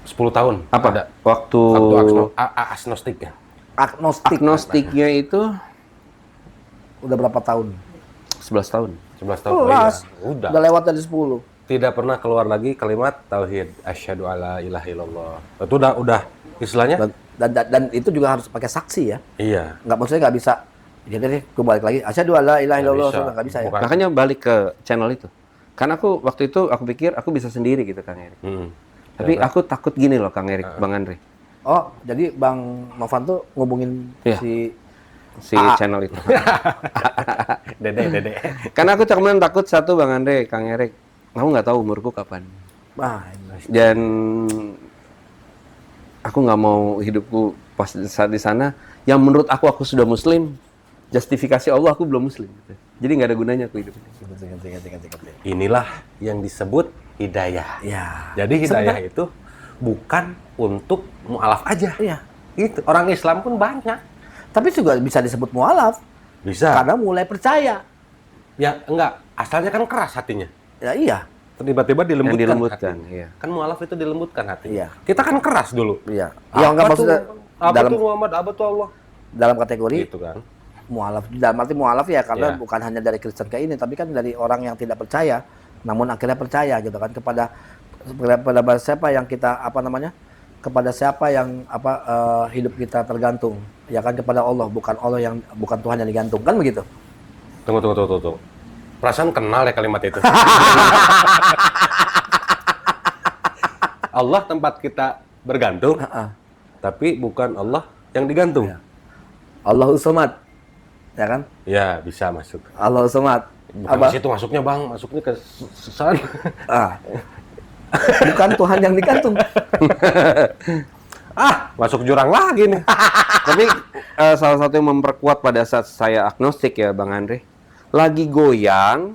A: 10 tahun.
C: Apa?
A: Ada.
C: Waktu
A: agnostik ya.
C: agnostiknya itu
B: Udah berapa tahun?
C: 11 tahun.
A: 11 tahun.
B: Jelas.
A: Udah.
B: Udah lewat dari 10.
A: Tidak pernah keluar lagi kalimat tauhid, asyhadu alla ilaha illallah. Itu udah istilahnya.
B: Dan itu juga harus pakai saksi ya.
A: Iya.
B: Maksudnya nggak bisa. Jadi deh, gue balik lagi. Asyhadu alla ilaha illallah, nggak bisa ya.
A: Bukan.
C: Makanya balik ke channel itu. Karena waktu itu aku pikir aku bisa sendiri gitu Kang Erik. Tapi aku takut gini loh Kang Erik, Bang Andre.
B: Oh, jadi Bang Novan tuh ngubungin
C: si channel itu.
A: Dede.
C: Karena aku cuman takut satu Bang Andre, Kang Erik. Aku nggak tahu umurku kapan. Dan aku nggak mau hidupku pas saat di sana. Yang menurut aku sudah Muslim. Justifikasi Allah aku belum Muslim. Jadi nggak ada gunanya aku hidup ini.
A: Inilah yang disebut hidayah.
B: Ya.
A: Jadi hidayah itu bukan untuk mu'alaf aja.
B: Iya.
A: Gitu. Orang Islam pun banyak.
B: Tapi juga bisa disebut mualaf.
A: Bisa.
B: Karena mulai percaya.
A: Ya enggak, asalnya kan keras hatinya.
B: Ya iya.
A: Tiba-tiba dilembutkan.
C: Iya.
A: Kan mu'alaf itu dilembutkan hatinya.
B: Iya.
A: Kita kan keras dulu.
B: Iya. Ya enggak maksudnya
A: apa tuh Muhammad, apa tuh Allah?
B: dalam kategori
A: Gitu kan.
B: mualaf. Dalam arti mualaf ya karena
A: Iya.
B: bukan hanya dari Kristen ke ini, tapi kan dari orang yang tidak percaya, namun akhirnya percaya gitu kan kepada siapa yang kita kepada siapa yang hidup kita tergantung, ya kan kepada Allah, bukan Tuhan yang digantung, kan begitu.
A: Tunggu. Perasaan kenal ya kalimat itu. Allah tempat kita bergantung, tapi bukan Allah yang digantung.
B: Allahus Samad, ya kan?
A: Ya, bisa masuk.
B: Allahus Samad.
A: Bukan di situ masuknya, Bang. Masuknya ke sana.
B: Bukan Tuhan yang digantung.
A: Masuk jurang lagi nih.
C: Tapi salah satu yang memperkuat pada saat saya agnostik ya Bang Andre, lagi goyang,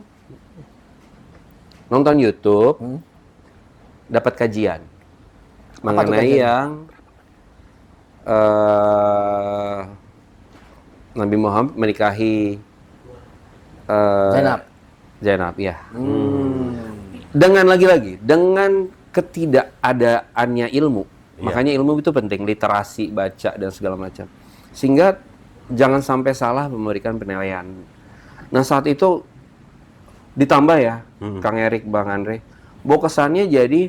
C: nonton YouTube, dapat kajian mengenai
B: kajian?
C: yang Nabi Muhammad menikahi
B: Zainab.
C: Zainab, ya. Dengan lagi-lagi, dengan ketidakadaannya ilmu. Makanya ilmu itu penting, literasi, baca, dan segala macam. Sehingga jangan sampai salah memberikan penilaian. Nah, saat itu ditambah ya, Kang Erik, Bang Andre, bahwa kesannya jadi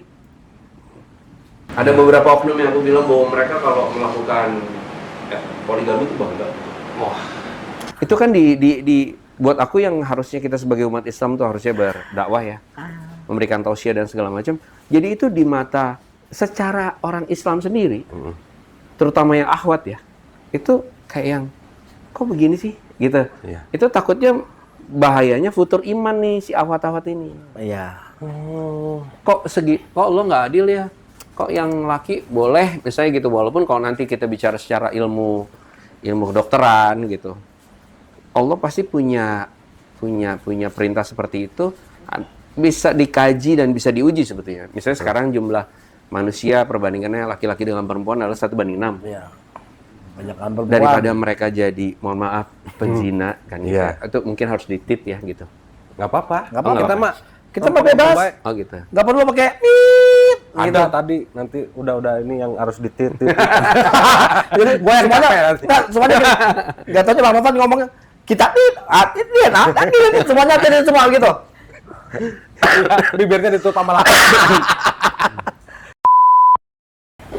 C: ada beberapa oknum yang aku bilang bahwa mereka kalau melakukan poligami itu bangga. Wah. Itu kan buat aku yang harusnya kita sebagai umat Islam tuh harusnya berdakwah ya. Memberikan tausiah dan segala macam. Jadi itu di mata secara orang Islam sendiri, terutama yang akhwat ya, itu kayak yang kok begini sih gitu.
A: Iya.
C: Itu takutnya bahayanya futur iman nih si akhwat-akhwat ini.
B: Iya.
C: Kok lo nggak adil ya? Kok yang laki boleh misalnya gitu, walaupun kalau nanti kita bicara secara ilmu kedokteran gitu, Allah pasti punya perintah seperti itu, bisa dikaji dan bisa diuji sebetulnya. Misalnya sekarang jumlah manusia perbandingannya laki-laki dengan perempuan adalah 1:6.
B: Iya. Banyak perempuan.
C: Daripada mereka jadi, mohon maaf, penzina kan gitu.
A: Iya.
C: Itu mungkin harus ditit ya gitu.
A: Nggak apa-apa.
B: Nggak apa-apa.
A: Kita
B: Kita mah bebas.
C: Oh gitu.
B: Nggak perlu pakai "tit" gitu.
A: Ada tadi nanti udah ini yang harus dititit.
B: Jadi
A: Gua yang
B: semuanya,
A: capek nanti.
B: nggak, semuanya nggak tahu Bang Novan ngomongnya kita tit, semuanya tit semua gitu.
A: Bibirnya ditutup sama laki.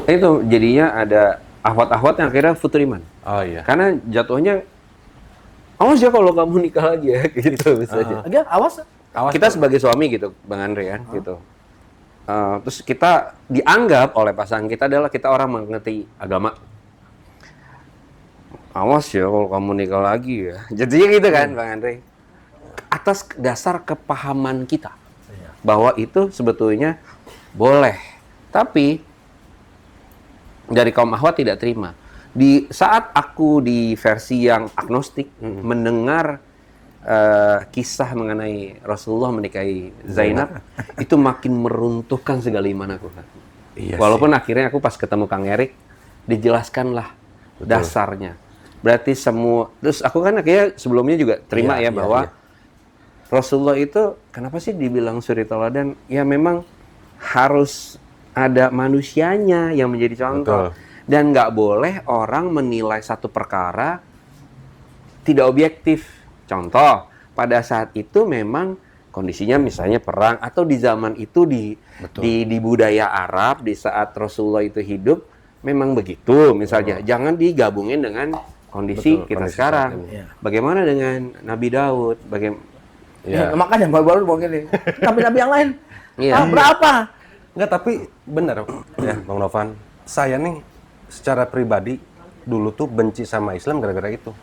C: Itu jadinya ada ahwat-ahwat yang akhirnya futur iman.
A: Oh iya.
C: Karena jatuhnya, awas ya kalau kamu nikah lagi ya, gitu misalnya.
B: Agak awas.
C: Kita sebagai suami gitu, Bang Andre kan, gitu. Terus kita dianggap oleh pasangan kita adalah kita orang mengerti agama. Awas ya kalau kamu nikah lagi ya. Jadinya gitu kan, Bang Andre. Atas dasar kepahaman kita bahwa itu sebetulnya boleh. Tapi dari kaum ahwat tidak terima. Di saat aku di versi yang agnostik mendengar kisah mengenai Rasulullah menikahi Zainab, itu makin meruntuhkan segala iman aku.
A: Iya
C: Walaupun akhirnya aku pas ketemu Kang Erik, dijelaskanlah dasarnya. Berarti semua, terus aku kan akhirnya sebelumnya juga terima
A: Iya,
C: bahwa
A: iya.
C: Rasulullah itu kenapa sih dibilang suri teladan? Ya memang harus ada manusianya yang menjadi contoh.
A: Betul.
C: Dan nggak boleh orang menilai satu perkara tidak objektif. Contoh, pada saat itu memang kondisinya misalnya perang, atau di zaman itu di budaya Arab, di saat Rasulullah itu hidup, memang begitu misalnya. Jangan digabungin dengan kondisi kita
A: kondisi
C: sekarang.
A: saat ini.
B: Iya.
C: Bagaimana dengan Nabi Daud?
A: Iya.
B: Makanya baru mau gini. Nabi-nabi yang lain.
C: Iya.
B: Berapa?
A: Enggak, tapi benar ya Bang Novan. Saya nih secara pribadi dulu tuh benci sama Islam gara-gara itu.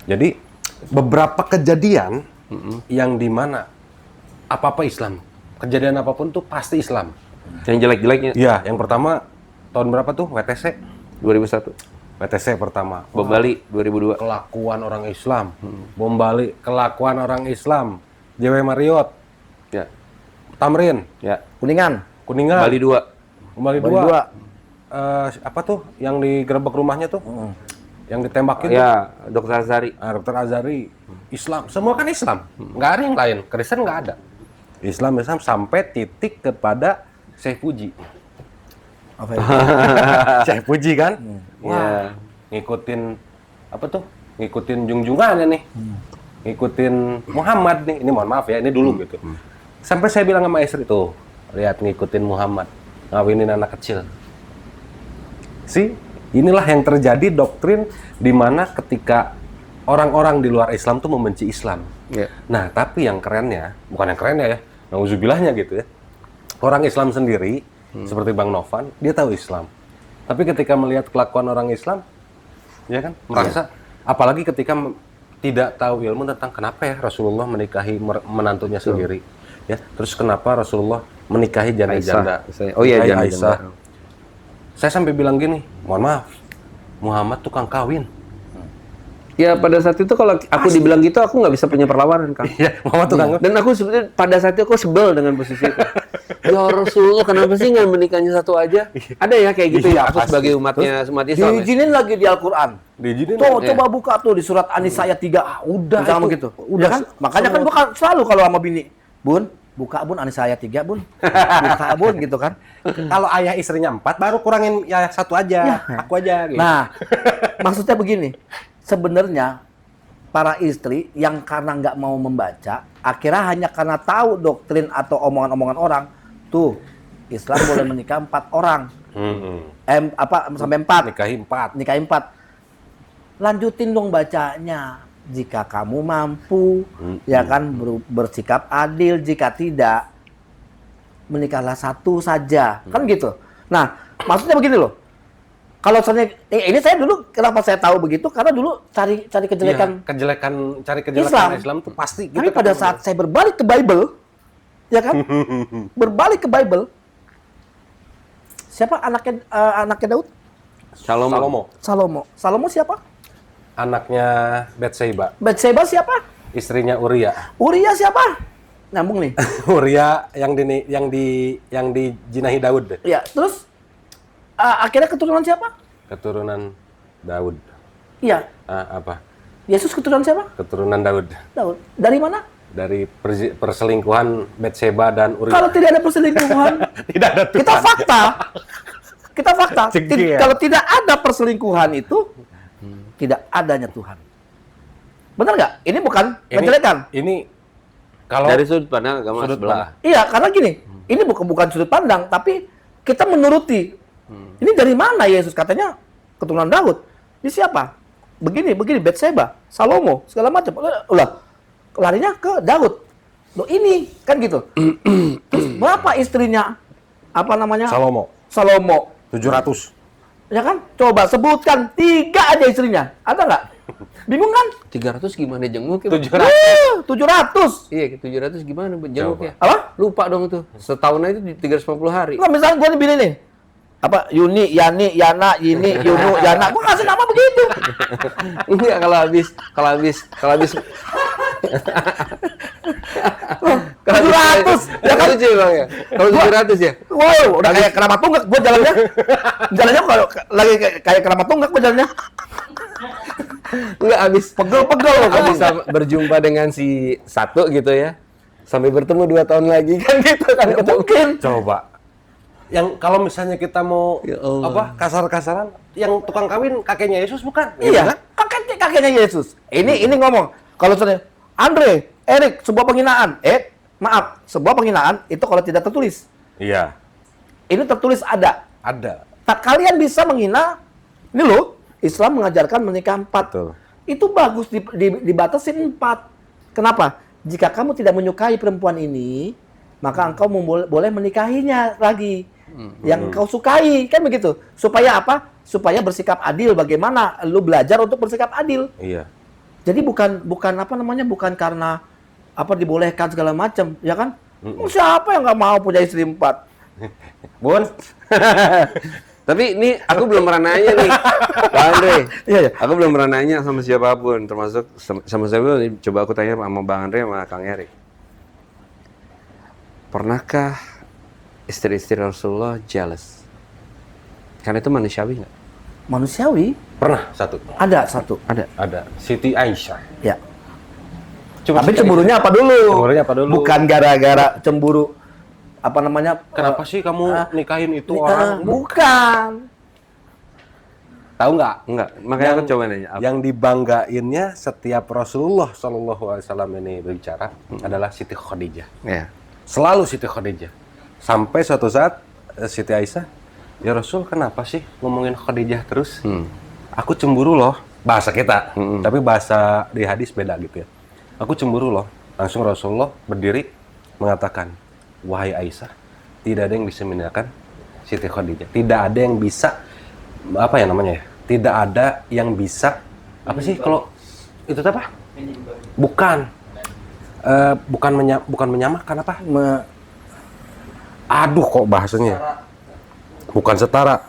A: Jadi beberapa kejadian yang dimana apa-apa Islam, kejadian apapun tuh pasti Islam.
C: Yang jelek-jeleknya
A: Iya, yang pertama tahun berapa tuh WTC?
C: 2001.
A: WTC pertama.
C: Bom Bali 2002.
A: Kelakuan orang Islam. Bom Bali, kelakuan orang Islam. JW Marriott,
C: Ya.
A: Tamrin,
C: Ya.
B: Kuningan.
A: Kuningan,
C: Bali 2.
A: Bali
B: Bali
A: 2.
B: dua.
A: Apa tuh yang digerebek rumahnya tuh? Yang ditembakin tuh?
C: Ya, Dr. Azhari.
A: Dr. Azhari, Islam, semua kan Islam, nggak ada yang lain, Kristen nggak ada. Islam sampai titik kepada Syekh Puji.
B: Apa itu?
A: Syekh Puji kan,
C: Iya.
A: ngikutin apa tuh? Ngikutin junjungannya nih, ngikutin Muhammad nih. Ini mohon maaf ya, ini dulu gitu. Sampai saya bilang sama istri tuh, lihat ngikutin Muhammad, ngawinin anak kecil. Inilah yang terjadi doktrin di mana ketika orang-orang di luar Islam tuh membenci Islam.
C: Ya.
A: Nah, tapi yang kerennya, bukan yang kerennya ya, nauzubillahnya gitu ya. Orang Islam sendiri, seperti Bang Novan, dia tahu Islam. Tapi ketika melihat kelakuan orang Islam, ya kan, merasa, apalagi ketika tidak tahu ilmu tentang kenapa ya Rasulullah menikahi menantunya sendiri. Ya, terus kenapa Rasulullah menikahi janda-janda?
C: Aisyah. Oh iya,
A: Menikahi
C: janda-janda.
A: Aisyah. Saya sampai bilang gini, mohon maaf, Muhammad tukang kawin.
C: Ya pada saat itu kalau aku dibilang gitu aku nggak bisa punya perlawanan Kang.
A: Iya, Mama tukang.
C: Dan aku sebenarnya pada saat itu aku sebel dengan posisi itu. Ya Rasulullah, kenapa sih nggak menikahnya satu aja? Ada ya kayak gitu
A: Iya,
C: ya. Aku
A: pasti.
C: sebagai umat Islam. Ya?
B: Diizinin lagi di Al-Qur'an.
A: Diizinin.
B: Tuh,
C: Iya.
B: coba buka tuh di surat An-Nisa ayat 3.
A: Udah
B: Sama
A: itu.
B: gitu.
A: Udah
B: Kan? Makanya kan buka selalu kalau sama bini. Bun, buka Bun An-Nisa ayat 3, Bun. Buka Bun gitu kan.
A: Kalau ayah istrinya 4 baru kurangin ya satu aja. Aku aja gitu.
B: Nah, maksudnya begini. Sebenarnya para istri yang karena nggak mau membaca, akhirnya hanya karena tahu doktrin atau omongan-omongan orang, tuh Islam boleh menikah 4 orang, sampai 4,
A: Nikahi 4.
B: nikahi 4. Lanjutin dong bacanya. Jika kamu mampu, ya kan bersikap adil. Jika tidak, menikahlah satu saja, kan gitu. Nah, maksudnya begini loh. Kalau misalnya ini saya dulu kenapa saya tahu begitu karena dulu cari kejelekan
A: Cari kejelekan Islam tuh pasti
B: Tapi pada saat saya berbalik ke Bible, ya kan? Berbalik ke Bible. Siapa anaknya Daud?
A: Salomo.
B: Salomo siapa?
A: Anaknya Bathsheba.
B: Bathsheba siapa?
A: Istrinya Uria.
B: Uria siapa? Nyambung nih.
A: Uria yang dijinahi Daud.
B: Ya, terus akhirnya keturunan siapa?
A: Keturunan Daud.
B: Iya.
A: Apa?
B: Yesus keturunan siapa?
A: Keturunan Daud.
B: Daud. Dari mana?
A: Dari perselingkuhan Bathsheba dan Uria.
B: Kalau tidak ada perselingkuhan,
A: Tidak ada Tuhan.
B: kita fakta. Kita fakta.
A: Cengkeh.
B: Kalau tidak ada perselingkuhan itu, tidak adanya Tuhan. Benar nggak? Ini bukan menjelekan.
A: Ini kalau
C: Dari sudut pandang agama
A: sudut
C: sebelah.
B: Iya, karena gini, ini bukan sudut pandang, tapi kita menuruti. Ini dari mana Yesus katanya keturunan Daud? Ini siapa? Begini, Bathsheba, Salomo, segala macam. Ulah, larinya ke Daud. Loh ini, kan gitu. Terus berapa istrinya? Apa namanya?
A: Salomo
B: Salomo.
A: 700.
B: Ya kan? Coba sebutkan 3 aja istrinya. Ada nggak? Bingung kan?
C: 300 gimana jenguknya?
B: 700.
C: Iya, 700 gimana jenguknya?
B: Apa?
C: Lupa dong tuh. Setahun aja 350 hari.
B: Nggak, misalnya gue pilih nih. Apa? Yuni, Yani, Yana, Yini, Yunu, Yana. Gue kasih nama begitu.
C: Enggak, kalau habis
B: 700.
C: Ya kan lucu Bang ya. Kalau 700 ya.
B: Wow, udah kayak keramat tunggak gue jalannya. Jalannya kalau lagi kayak keramat tunggak gue jalannya.
C: Enggak habis
B: Pegel-pegel loh.
C: habis berjumpa dengan si satu gitu ya. Sampai bertemu 2 tahun lagi kan gitu kan.
B: Nggak mungkin.
A: Coba. Yang kalau misalnya kita mau
C: Ya Allah.
A: apa kasar-kasaran, yang tukang kawin kakeknya Yesus bukan?
B: Iya, kakeknya Yesus. Ini ngomong. Kalau misalnya Andre, Erik, sebuah penghinaan. Maaf, sebuah penghinaan itu kalau tidak tertulis.
A: Iya,
B: Ini tertulis ada.
A: ada.
B: Tak kalian bisa menghina. Ini loh, Islam mengajarkan menikah 4.
A: Betul.
B: Itu bagus dibatasin 4. Kenapa? Jika kamu tidak menyukai perempuan ini, maka engkau boleh menikahinya lagi. Yang engkau sukai, kan begitu. Supaya apa? Supaya bersikap adil. Bagaimana lu belajar untuk bersikap adil?
A: Iya.
B: Jadi bukan apa namanya? Bukan karena apa dibolehkan segala macam, ya kan? Siapa yang nggak mau punya istri 4?
A: Bun,
C: Tapi ini aku belum pernah nanya nih, Pak Andre.
B: Iya, iya.
C: Aku belum pernah nanya sama siapapun, termasuk sama siapa. Coba aku tanya sama Bang Andre sama Kang Erik. Pernahkah istri-istri Rasulullah jealous? Karena itu manusiawi nggak?
B: Manusiawi?
A: pernah satu.
B: Ada satu.
A: Ada Siti Aisyah.
B: Ya.
A: Cuma
B: Tapi
A: Siti
B: cemburunya apa dulu?
A: Cemburunya apa dulu?
B: Bukan gara-gara cemburu apa namanya?
A: Kenapa sih kamu nikahin itu orang?
B: Bukan.
A: Tahu nggak?
C: Enggak. Makanya aku coba nanya. Apa?
A: Yang dibanggainnya setiap Rasulullah Shallallahu Alaihi Wasallam ini berbicara adalah Siti Khadijah.
C: Ya.
A: Selalu Siti Khadijah. Sampai suatu saat Siti Aisyah, ya Rasul kenapa sih ngomongin Khadijah terus? Aku cemburu loh. Bahasa kita. Tapi bahasa di hadis beda gitu ya. Aku cemburu loh. Langsung Rasulullah berdiri mengatakan, wahai Aisyah, tidak ada yang bisa meninggalkan Siti Khadijah. Tidak ada yang bisa, apa ya namanya ya? Tidak ada yang bisa, apa sih kalau itu apa? Bukan. Bukan menyamakan apa? Aduh kok bahasanya. Bukan setara.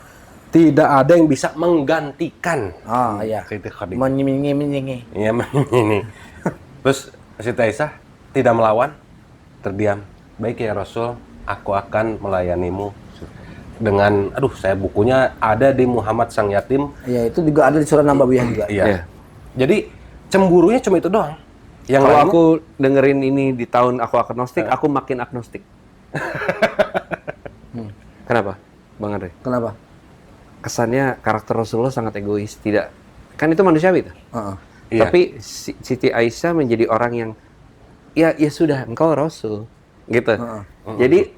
A: tidak ada yang bisa menggantikan
B: Oh iya.
A: Siti Khadijah.
B: Menyingi.
A: Iya, ini. Terus Siti Aisyah tidak melawan, terdiam. Baik ya Rasul, aku akan melayanimu dengan, saya bukunya ada di Muhammad Sang Yatim.
B: Iya, itu juga ada di surah Nabawiyah juga.
A: Iya.
C: Iya.
A: Jadi cemburunya cuma itu doang. Yang
C: Kalau
A: lainnya-
C: aku dengerin ini di tahun aku agnostik, aku makin agnostik. Kenapa, Bang Andre?
B: Kenapa?
C: Kesannya karakter Rasulullah sangat egois, tidak? Kan itu manusiawi, tuh.
B: Heeh.
A: Iya.
C: Tapi Siti Aisyah menjadi orang yang, ya sudah, engkau Rasul, gitu. Jadi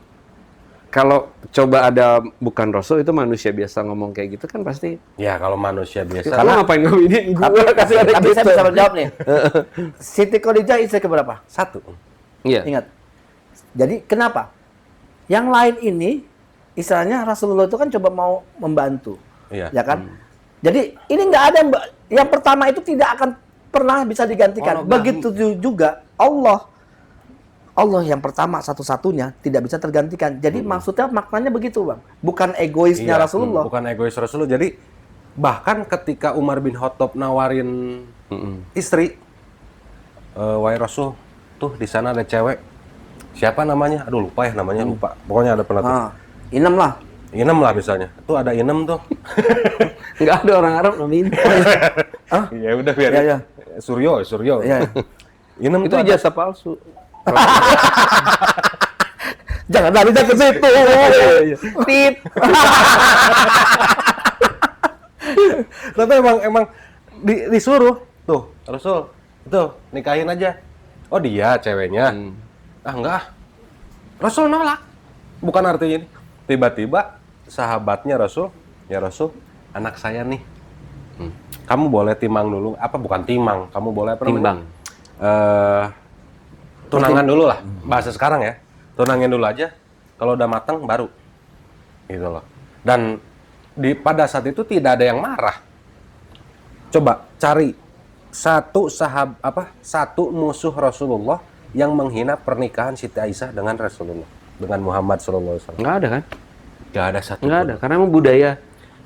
C: kalau coba ada bukan Rasul itu manusia biasa ngomong kayak gitu kan pasti.
A: Ya kalau manusia biasa.
C: Kamu ngapain ngomongin gue? Kasih ada
B: Tapi saya
C: gitu.
B: bisa menjawab nih. Siti Khadijah istri keberapa?
A: Satu.
C: Iya.
B: Ingat. Jadi kenapa? Yang lain ini istilahnya Rasulullah itu kan coba mau membantu.
A: Iya.
B: Ya kan? Jadi ini nggak ada yang pertama itu tidak akan pernah bisa digantikan.
A: Oh,
B: Begitu juga Allah yang pertama satu-satunya tidak bisa tergantikan. Jadi maksudnya maknanya begitu, Bang. Bukan egoisnya
A: Iya,
B: Rasulullah.
A: Bukan egois Rasulullah. Jadi bahkan ketika Umar bin Khattab nawarin istri, wahai Rasul, tuh di sana ada cewek. Siapa namanya? Aduh lupa ya namanya, lupa. Pokoknya ada pernah tuh.
B: Inem lah.
A: Inem lah misalnya. Tuh ada Inem tuh.
C: Nggak ada orang Arab namanya.
A: Ya udah biar.
B: Iya, iya.
A: Suryo.
B: Iya.
A: Inem
C: Itu
A: tuh ada-
C: ijazah palsu.
B: Jangan lari ke situ.
C: Tit.
A: Tapi emang disuruh tuh Rasul itu nikahin aja. Oh dia ceweknya. Enggak ah. Rasul nolak. Bukan artinya ini. Tiba-tiba sahabatnya Rasul, ya Rasul, anak saya nih. Kamu boleh timang dulu. Apa bukan timang? Kamu boleh apa namanya?
C: Timbang.
A: Tunangan dulu lah. Bahasa sekarang ya. Tunangin dulu aja. Kalau udah matang baru. Gitu loh. Dan pada saat itu tidak ada yang marah. Coba cari satu musuh Rasulullah yang menghina pernikahan Siti Aisyah dengan Rasulullah, dengan Muhammad SAW.
C: Nggak ada kan?
A: Nggak ada satu.
C: Nggak ada, karena emang budaya.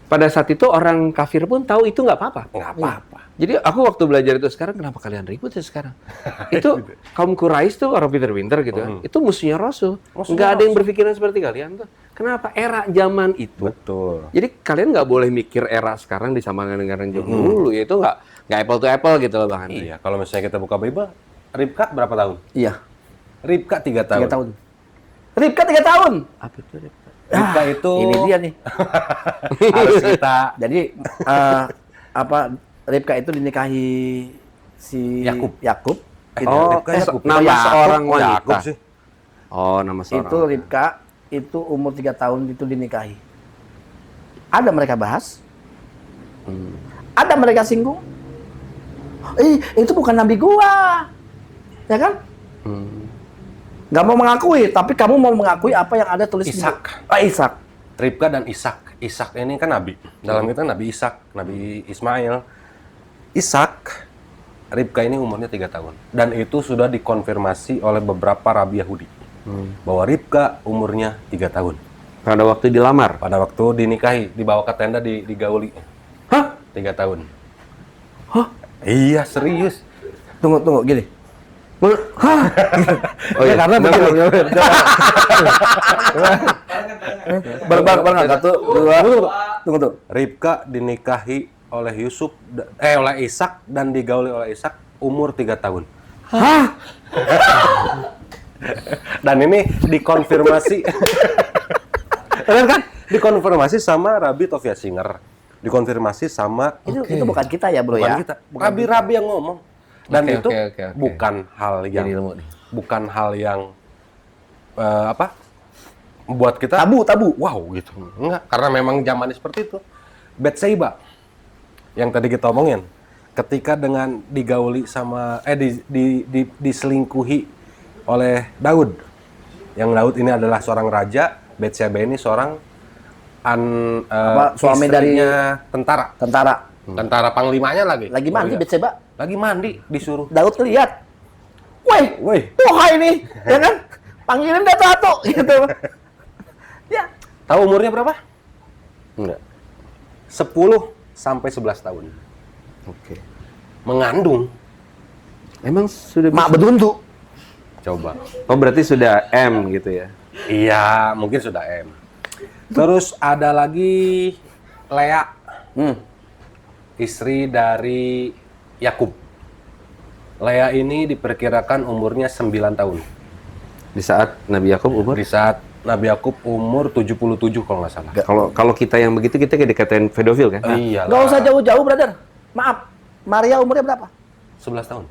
C: Pada saat itu orang kafir pun tahu itu nggak apa-apa.
A: Nggak apa-apa.
C: Jadi aku waktu belajar itu sekarang, kenapa kalian ribut ya sekarang? Itu kaum Quraisy tuh orang pinter-pinter gitu kan. Itu musuhnya Rasul.
A: Musuhnya
C: Nggak ada yang
A: Rasul.
C: berpikiran seperti kalian tuh. Kenapa? Era zaman itu.
A: Betul.
C: Jadi kalian nggak boleh mikir era sekarang disamakan dengan yang dulu. Itu nggak apple to apple gitu loh Bang Andri.
A: Iya, kalau misalnya kita buka Bible, Ribka berapa tahun?
B: Iya.
A: Ribka 3 tahun.
B: 3 tahun. Ribka 3 tahun.
C: Apa itu?
A: Ribka itu
B: Ini dia nih.
A: harus kita
B: Jadi Ribka itu dinikahi si
A: Yakub.
C: Oh,
A: Ribka Yakub.
C: nama
B: Yakub.
C: seorang
A: Oh, Yakub
C: wanita.
A: sih.
C: Oh, nama seorang.
B: Itu Ribka itu umur 3 tahun itu dinikahi. Ada mereka bahas. Ada mereka singgung. Itu bukan nabi gua. Ya kan? Nggak mau mengakui, tapi kamu mau mengakui apa yang ada tulis
A: Ishak.
B: di Ishak.
A: Ribka dan Ishak. Ishak ini kan nabi. Dalam kita Nabi Ishak, Nabi Ismail. Ishak, Ribka ini umurnya 3 tahun. Dan itu sudah dikonfirmasi oleh beberapa rabi Yahudi. Bahwa Ribka umurnya 3 tahun.
C: Pada waktu dilamar.
A: Pada waktu dinikahi, dibawa ke tenda digauli.
B: Hah?
A: 3 tahun. Hah? Iya, serius.
B: Tunggu, gini. Hah?
C: Oh iya,
A: karena begini.
B: Bareng, 1, 2, tunggu.
A: Ribka dinikahi oleh oleh Ishak dan digauli oleh Ishak umur 3 tahun.
B: Hah?
A: Dan ini dikonfirmasi. Benar kan? Dikonfirmasi sama Rabi Tovia Singer. Dikonfirmasi sama
B: Itu bukan kita ya, Bro
A: bukan
B: ya.
A: kita. Rabi-rabi yang ngomong. Dan
C: Oke,
A: itu
C: oke.
A: bukan hal yang
C: Jadi ilmu nih.
A: bukan hal yang buat kita
B: Tabu.
A: wow gitu. Enggak, karena memang zamannya seperti itu. Batseba yang tadi kita omongin, ketika dengan digauli sama diselingkuhi oleh Daud. Yang Daud ini adalah seorang raja, Batseba ini seorang
B: suami dari
A: istrinya tentara. Tentara panglimanya lagi.
B: Lagi mandi
A: Oh, iya.
B: Betseba.
A: Lagi mandi disuruh.
B: Daud lihat. Woi, ini, ya kan? Panggilin dia satu gitu. Ya,
A: Tahu umurnya berapa?
C: Enggak.
A: 10 sampai 11 tahun.
C: Oke.
A: Mengandung.
C: Emang sudah
B: Mak
C: bisa?
B: beduntu.
A: Coba.
C: Oh, berarti sudah M gitu ya?
A: Iya, mungkin sudah M. Terus ada lagi Lea, istri dari Yakub. Lea ini diperkirakan umurnya 9 tahun.
C: Di saat Nabi Yakub umur?
A: Di saat Nabi Yakub umur 77 kalau nggak salah.
C: Kalau kita yang begitu, kita kayak dikatain pedofil kan?
A: Iya
B: Nggak usah jauh-jauh, brother. Maaf, Maria umurnya berapa?
A: 11 tahun,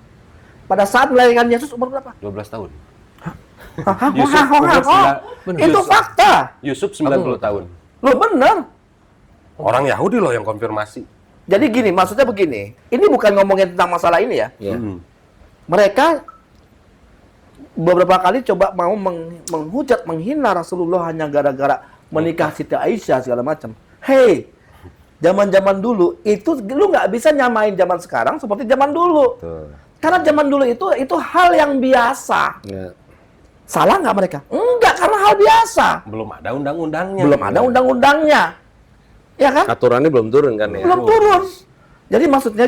B: Pada saat melahirkan Yesus umur berapa?
A: 12 tahun.
B: Hah?
A: Yusuf umur
B: Itu fakta.
A: Yusuf 90 tahun.
B: Loh bener.
A: Orang Yahudi loh yang konfirmasi.
B: Jadi gini, maksudnya begini. Ini bukan ngomongin tentang masalah ini ya.
C: Iya.
B: Mereka beberapa kali coba mau menghujat, menghina Rasulullah hanya gara-gara menikah Siti Aisyah segala macam. Hey, zaman-zaman dulu itu lu nggak bisa nyamain zaman sekarang seperti zaman dulu.
C: Tuh.
B: Karena zaman dulu itu hal yang biasa.
C: Ya.
B: Salah nggak mereka? Enggak, karena hal biasa.
A: Belum ada undang-undangnya.
B: Belum ada undang-undangnya. Ya kan?
C: Aturannya belum turun kan ya?
B: Belum turun. Jadi maksudnya,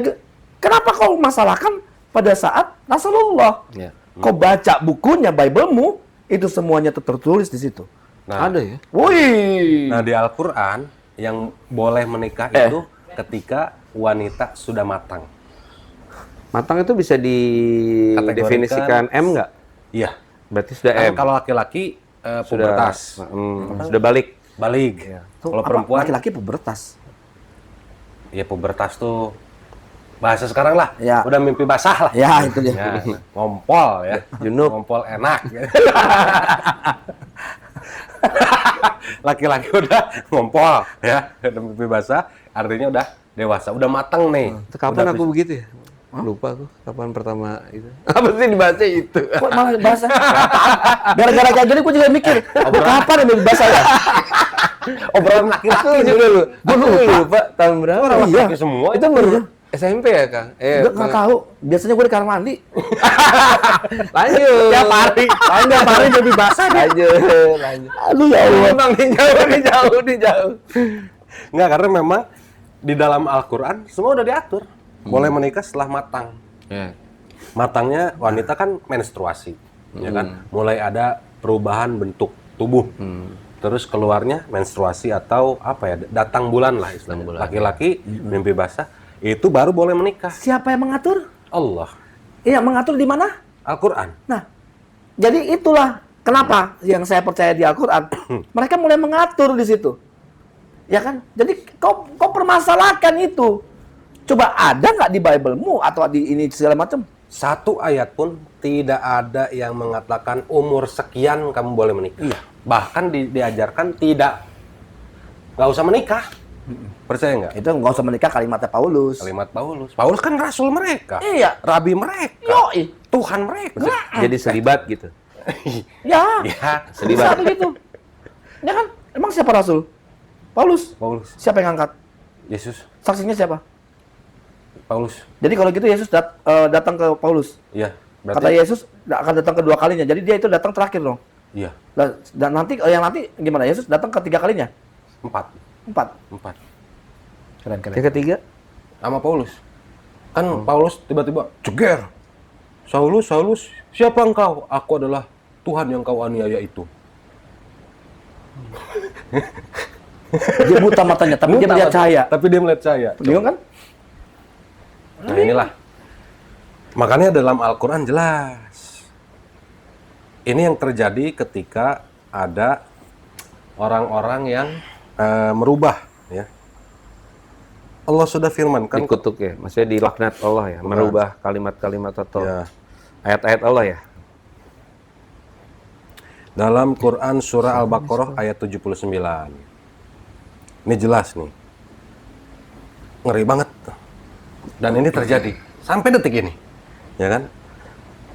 B: kenapa kau masalahkan pada saat Rasulullah?
C: Ya.
B: Kau baca bukunya, Bible-mu, itu semuanya tertulis di situ.
A: Nah,
C: Ada ya?
B: Wih.
A: nah di Al-Quran yang boleh menikah itu ketika wanita sudah matang.
C: Matang itu bisa didefinisikan M nggak?
A: Iya.
C: Berarti sudah
A: Kan
C: M.
A: kalau laki-laki pubertas,
C: Sudah balik.
A: balik.
B: Tuh,
A: Kalau
B: apa?
A: perempuan,
B: Laki-laki pubertas.
A: ya pubertas tuh bahasa sekarang lah.
B: Ya.
A: Udah mimpi basah lah.
B: Ya, itu dia.
A: Ya, ngompol ya.
C: Junub.
A: Ngompol enak. Laki-laki udah ngompol ya, udah mimpi basah, artinya udah dewasa, udah matang nih.
C: Itu kapan
A: Udah
C: aku begitu ya? Lupa aku kapan pertama itu. Apa sih dibaca itu?
B: Kok malah bahasa? Gara-gara kayak gini, gue juga mikir, kapan ini bahasa ya?
A: obrolan laki-laki
C: Aku juga lu. Gue lupa tahun berapa.
A: Orang
B: Iya.
A: laki-laki semua
C: Itu baru SMP ya, Kang?
B: Gue nggak tahu. Biasanya gue di kamar mandi.
C: Lanjut.
B: Tiap hari.
C: Tiap hari jadi basah. Lanjut.
B: Aduh ya Allah.
C: Bang, nih jauh.
A: Enggak, karena memang di dalam Al-Quran semua udah diatur. Boleh menikah setelah matang.
C: Ya.
A: Matangnya wanita kan menstruasi, ya kan? Mulai ada perubahan bentuk tubuh. Terus keluarnya menstruasi atau apa ya? Datang bulan lah istilahnya. Laki-laki mimpi basah itu baru boleh menikah.
B: Siapa yang mengatur?
A: Allah.
B: Iya, mengatur di mana?
A: Al-Quran.
B: Nah, jadi itulah kenapa yang saya percaya di Al-Quran. Mereka mulai mengatur di situ. Ya kan? Jadi kau permasalahkan itu. Coba ada nggak di Bible-mu atau di ini segala macam?
A: Satu ayat pun tidak ada yang mengatakan umur sekian kamu boleh menikah.
B: Iya.
A: Bahkan diajarkan nggak usah menikah. Percaya nggak?
B: Itu nggak usah menikah kalimatnya Paulus.
A: Kalimat Paulus. Paulus kan rasul mereka.
B: Iya.
A: Rabi mereka.
B: Yoi.
A: Tuhan mereka.
C: Jadi selibat gitu.
B: Ya.
A: Ya,
B: Bisa begitu. Ya kan? Emang siapa rasul? Paulus.
A: Paulus.
B: Siapa yang angkat?
A: Yesus.
B: Saksinya siapa?
A: Paulus.
B: Jadi kalau gitu Yesus datang ke Paulus.
A: Iya.
B: Kata
A: Berarti
B: Yesus akan datang kedua kalinya. Jadi dia itu datang terakhir dong.
A: iya.
B: Dan nanti yang nanti gimana? Yesus datang ketiga kalinya?
A: 4.
B: 4. Keren.
C: Yang ketiga?
A: Sama Paulus. Kan Paulus tiba-tiba ceger. Saulus, siapa engkau? Aku adalah Tuhan yang kau aniaya itu.
B: Dia buta matanya, tapi dia melihat cahaya.
A: Tapi dia melihat cahaya.
B: Bingung kan?
A: Nah inilah. Makanya dalam Al-Quran jelas. Ini yang terjadi ketika ada orang-orang yang merubah. Ya. Allah sudah firmankan.
C: Dikutuk ya, maksudnya dilaknat Allah ya, merubah kalimat-kalimat atau
A: Ya.
C: ayat-ayat Allah ya.
A: Dalam Quran surah Al-Baqarah ayat 79. Ini jelas nih. Ngeri banget. Dan ini terjadi sampai detik ini. Ya kan?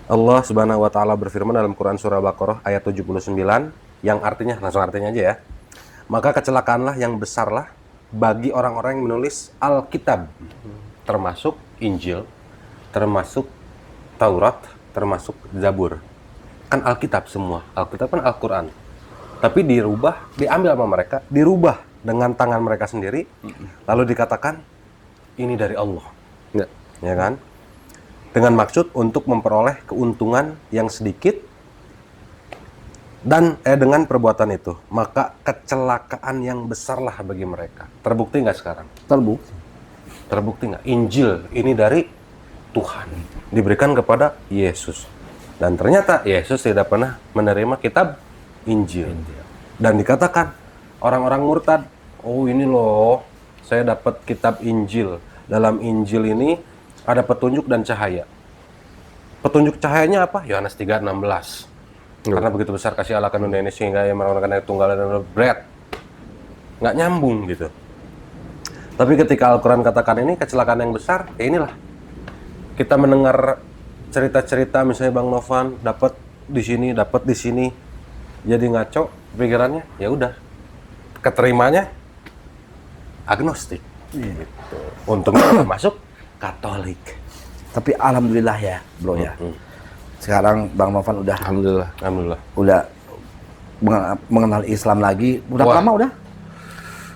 A: Allah Subhanahu wa taala berfirman dalam Quran surah Al-Baqarah ayat 79 yang artinya, langsung artinya aja ya. Maka kecelakaanlah yang besarlah bagi orang-orang yang menulis Alkitab, termasuk Injil, termasuk Taurat, termasuk Zabur. Kan Alkitab semua. Alkitab kan Al-Quran. Tapi dirubah, diambil sama mereka, dirubah dengan tangan mereka sendiri, lalu dikatakan ini dari Allah, ya kan? Dengan maksud untuk memperoleh keuntungan yang sedikit dan dengan perbuatan itu, maka kecelakaan yang besarlah bagi mereka. Terbukti nggak sekarang? Terbukti nggak? Injil ini dari Tuhan, diberikan kepada Yesus. Dan ternyata Yesus tidak pernah menerima kitab Injil. Dan dikatakan orang-orang murtad, oh ini loh, saya dapat kitab Injil. Dalam Injil ini ada petunjuk dan cahaya. Petunjuk cahayanya apa? Yohanes 3:16. Karena begitu besar kasih Allah akan dunia ini sehingga ia menawarkan tunggal dan bread. Nggak nyambung gitu. Tapi ketika Al-Quran katakan ini kecelakaan yang besar, ya inilah. Kita mendengar cerita-cerita misalnya Bang Novan dapat di sini, jadi ngaco pikirannya, ya udah. Keterimanya agnostik. Gitu. Untungnya masuk Katolik.
B: Tapi alhamdulillah ya, Bro ya. Sekarang Bang Novan udah
A: Alhamdulillah.
B: udah mengenal Islam lagi. Udah
A: Wah.
B: lama udah?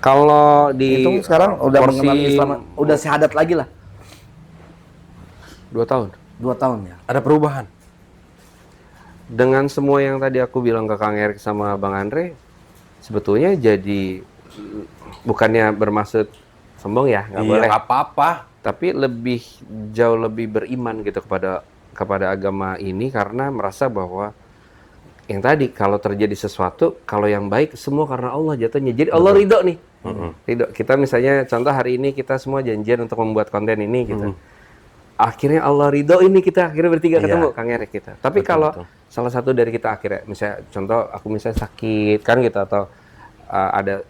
C: Kalau di
B: Itu sekarang udah
C: porsi
B: mengenal Islam, udah syahadat lagi lah.
C: 2 tahun.
B: 2 tahun ya.
A: Ada perubahan.
C: Dengan semua yang tadi aku bilang ke Kang Erik sama Bang Andre, sebetulnya jadi bukannya bermaksud sombong ya, nggak boleh.
A: Nggak apa-apa.
C: Tapi jauh lebih beriman gitu kepada agama ini karena merasa bahwa yang tadi kalau terjadi sesuatu, kalau yang baik semua karena Allah jatuhnya. Jadi Allah ridho nih. Ridho. Kita misalnya contoh hari ini kita semua janjian untuk membuat konten ini gitu. Akhirnya Allah ridho ini kita akhirnya bertiga ketemu Kang Erik kita. Tapi kalau salah satu dari kita akhirnya misalnya contoh aku misalnya sakit kan gitu atau ada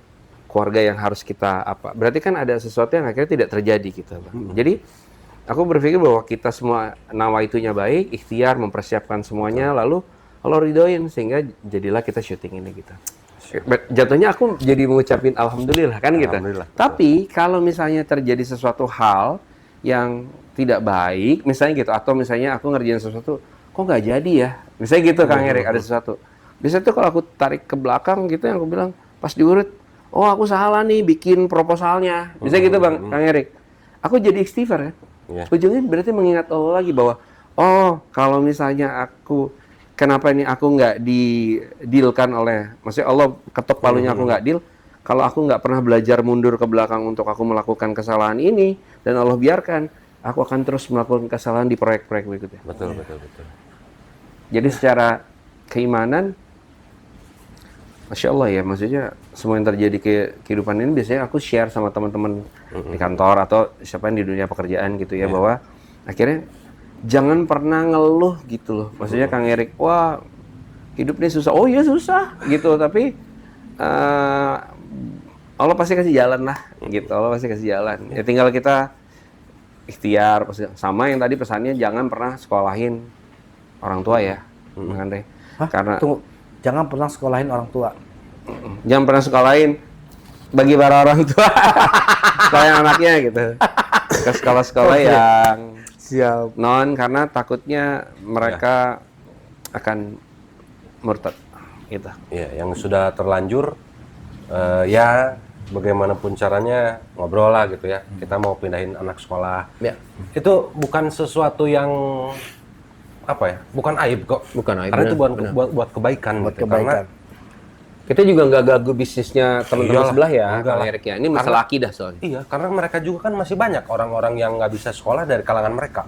C: keluarga yang harus kita apa. Berarti kan ada sesuatu yang akhirnya tidak terjadi gitu, Bang. Jadi aku berpikir bahwa kita semua nawaitunya baik, ikhtiar mempersiapkan semuanya lalu Allah ridhoin sehingga jadilah kita syuting ini gitu. Jatuhnya aku jadi mengucapin alhamdulillah kan gitu.
A: Alhamdulillah.
C: Tapi kalau misalnya terjadi sesuatu hal yang tidak baik, misalnya gitu, atau misalnya aku ngerjain sesuatu, kok nggak jadi ya? Misalnya gitu Kang Erik, ada sesuatu. Biasanya tuh kalau aku tarik ke belakang gitu, yang aku bilang pas diurut, oh aku salah nih bikin proposalnya. Misalnya gitu Bang Kang Erik. Aku jadi istighfar ya. Ujungnya berarti mengingat Allah lagi bahwa, oh kalau misalnya kenapa ini aku nggak di-dealkan oleh, maksudnya Allah ketok palunya aku nggak deal, kalau aku nggak pernah belajar mundur ke belakang untuk aku melakukan kesalahan ini, dan Allah biarkan, aku akan terus melakukan kesalahan di proyek-proyek berikutnya.
A: Betul.
C: Jadi secara keimanan, Masya Allah ya, maksudnya semua yang terjadi ke kehidupan ini biasanya aku share sama teman-teman di kantor atau siapa yang di dunia pekerjaan gitu ya, bahwa akhirnya jangan pernah ngeluh gitu loh. Maksudnya Kang Erik, wah hidup ini susah. Oh iya susah gitu, tapi Allah pasti kasih jalan lah gitu. Allah pasti kasih jalan. Ya tinggal kita ikhtiar. Sama yang tadi pesannya, jangan pernah sekolahin orang tua ya, Bang Andre. Karena
B: Tunggu, jangan pernah sekolahin orang tua.
C: jangan pernah sekolahin bagi para orang tua. Sekolahin anaknya gitu. Ke sekolah-sekolah yang
B: Siap.
C: non, karena takutnya mereka akan murtad gitu.
A: Ya, yang sudah terlanjur ya bagaimanapun caranya ngobrol lah gitu ya. Kita mau pindahin anak sekolah.
B: Ya.
A: Itu bukan sesuatu yang apa ya? Bukan aib kok.
C: Bukan aib,
A: Karena itu
C: benar.
A: buat kebaikan.
B: Buat
A: gitu.
B: kebaikan.
C: Kita juga nggak ganggu bisnisnya teman-teman
A: Iyalah,
C: sebelah ya,
A: enggak
C: Kang
A: lah.
C: Erik ya. Ini masalah akidah soalnya.
A: Iya, karena mereka juga kan masih banyak orang-orang yang nggak bisa sekolah dari kalangan mereka.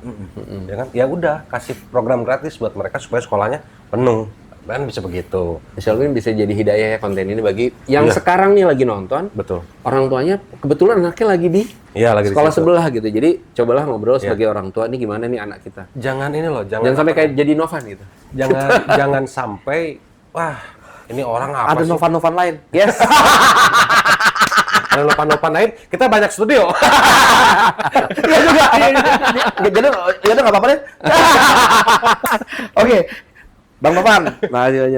A: Ya kan? Ya udah, kasih program gratis buat mereka supaya sekolahnya penuh. Kan bisa begitu.
C: Misalnya bisa jadi hidayah ya konten ini bagi yang sekarang nih lagi nonton.
A: Betul.
C: Orang tuanya kebetulan anaknya lagi di
A: Iya, lagi di
C: sekolah
A: situ.
C: sebelah gitu. Jadi cobalah ngobrol sebagai orang tua, ini gimana nih anak kita.
A: Jangan ini loh,
C: Jangan sampai kayak jadi Novan gitu.
A: jangan sampai wah, ini orang apa
B: Ada
A: sih?
B: Novan-Novan lain.
C: Yes.
A: Ada nopan-nopan lain, kita banyak studio.
B: Iya juga. Jadi ya udah nggak apa-apa deh. Oke. Bang Novan,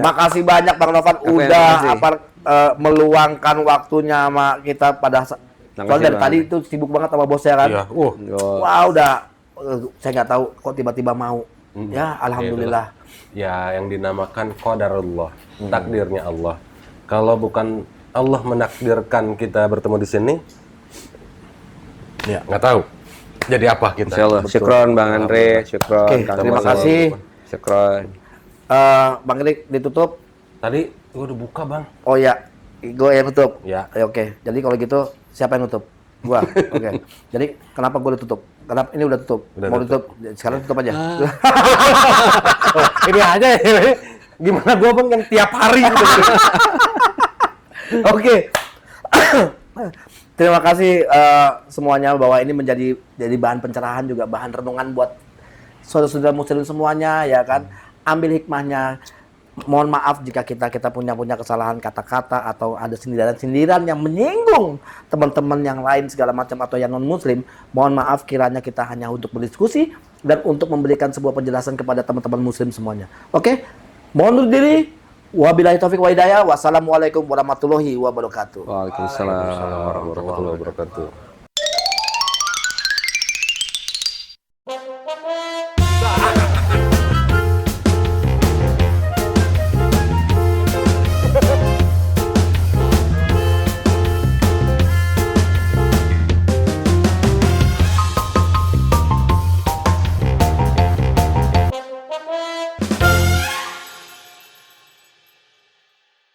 B: makasih banyak Bang Novan udah meluangkan waktunya sama kita pada soalnya dari tadi itu sibuk banget sama bosnya kan.
A: Iya.
B: Wah, udah saya nggak tahu kok tiba-tiba mau. Ya, alhamdulillah.
A: Ya, yang dinamakan qadarullah, takdirnya Allah. Kalau bukan Allah menakdirkan kita bertemu di sini,
B: Ya.
A: nggak tahu jadi apa kita.
C: Insya Allah. Syukron Bang Andre, syukron.
B: Oke,
C: Kang
B: terima
C: Masul.
B: kasih.
C: Syukron.
B: Bang Erik ditutup.
A: Tadi gua udah buka, Bang.
B: Oh ya, gue yang nutup.
A: Ya.
B: Oke. Jadi kalau gitu siapa yang nutup? Gua. Oke. Jadi kenapa gue udah tutup? Kenapa ini udah tutup?
A: Udah
B: Mau
A: tutup.
B: tutup? Sekarang tutup aja.
A: Oh, ini aja ya. Gimana gua, Bang, yang tiap hari gitu.
B: Oke. Terima kasih semuanya bahwa ini jadi bahan pencerahan juga bahan renungan buat saudara-saudara muslim semuanya ya kan. Ambil hikmahnya. Mohon maaf jika kita punya kesalahan kata-kata atau ada sindiran-sindiran yang menyinggung teman-teman yang lain segala macam atau yang non muslim. Mohon maaf kiranya kita hanya untuk berdiskusi dan untuk memberikan sebuah penjelasan kepada teman-teman muslim semuanya. Oke? Mohon undur diri. Wabillahi taufiq wa hidayah. Wassalamualaikum warahmatullahi wabarakatuh.
C: Waalaikumsalam.
A: Assalamualaikum warahmatullahi wabarakatuh.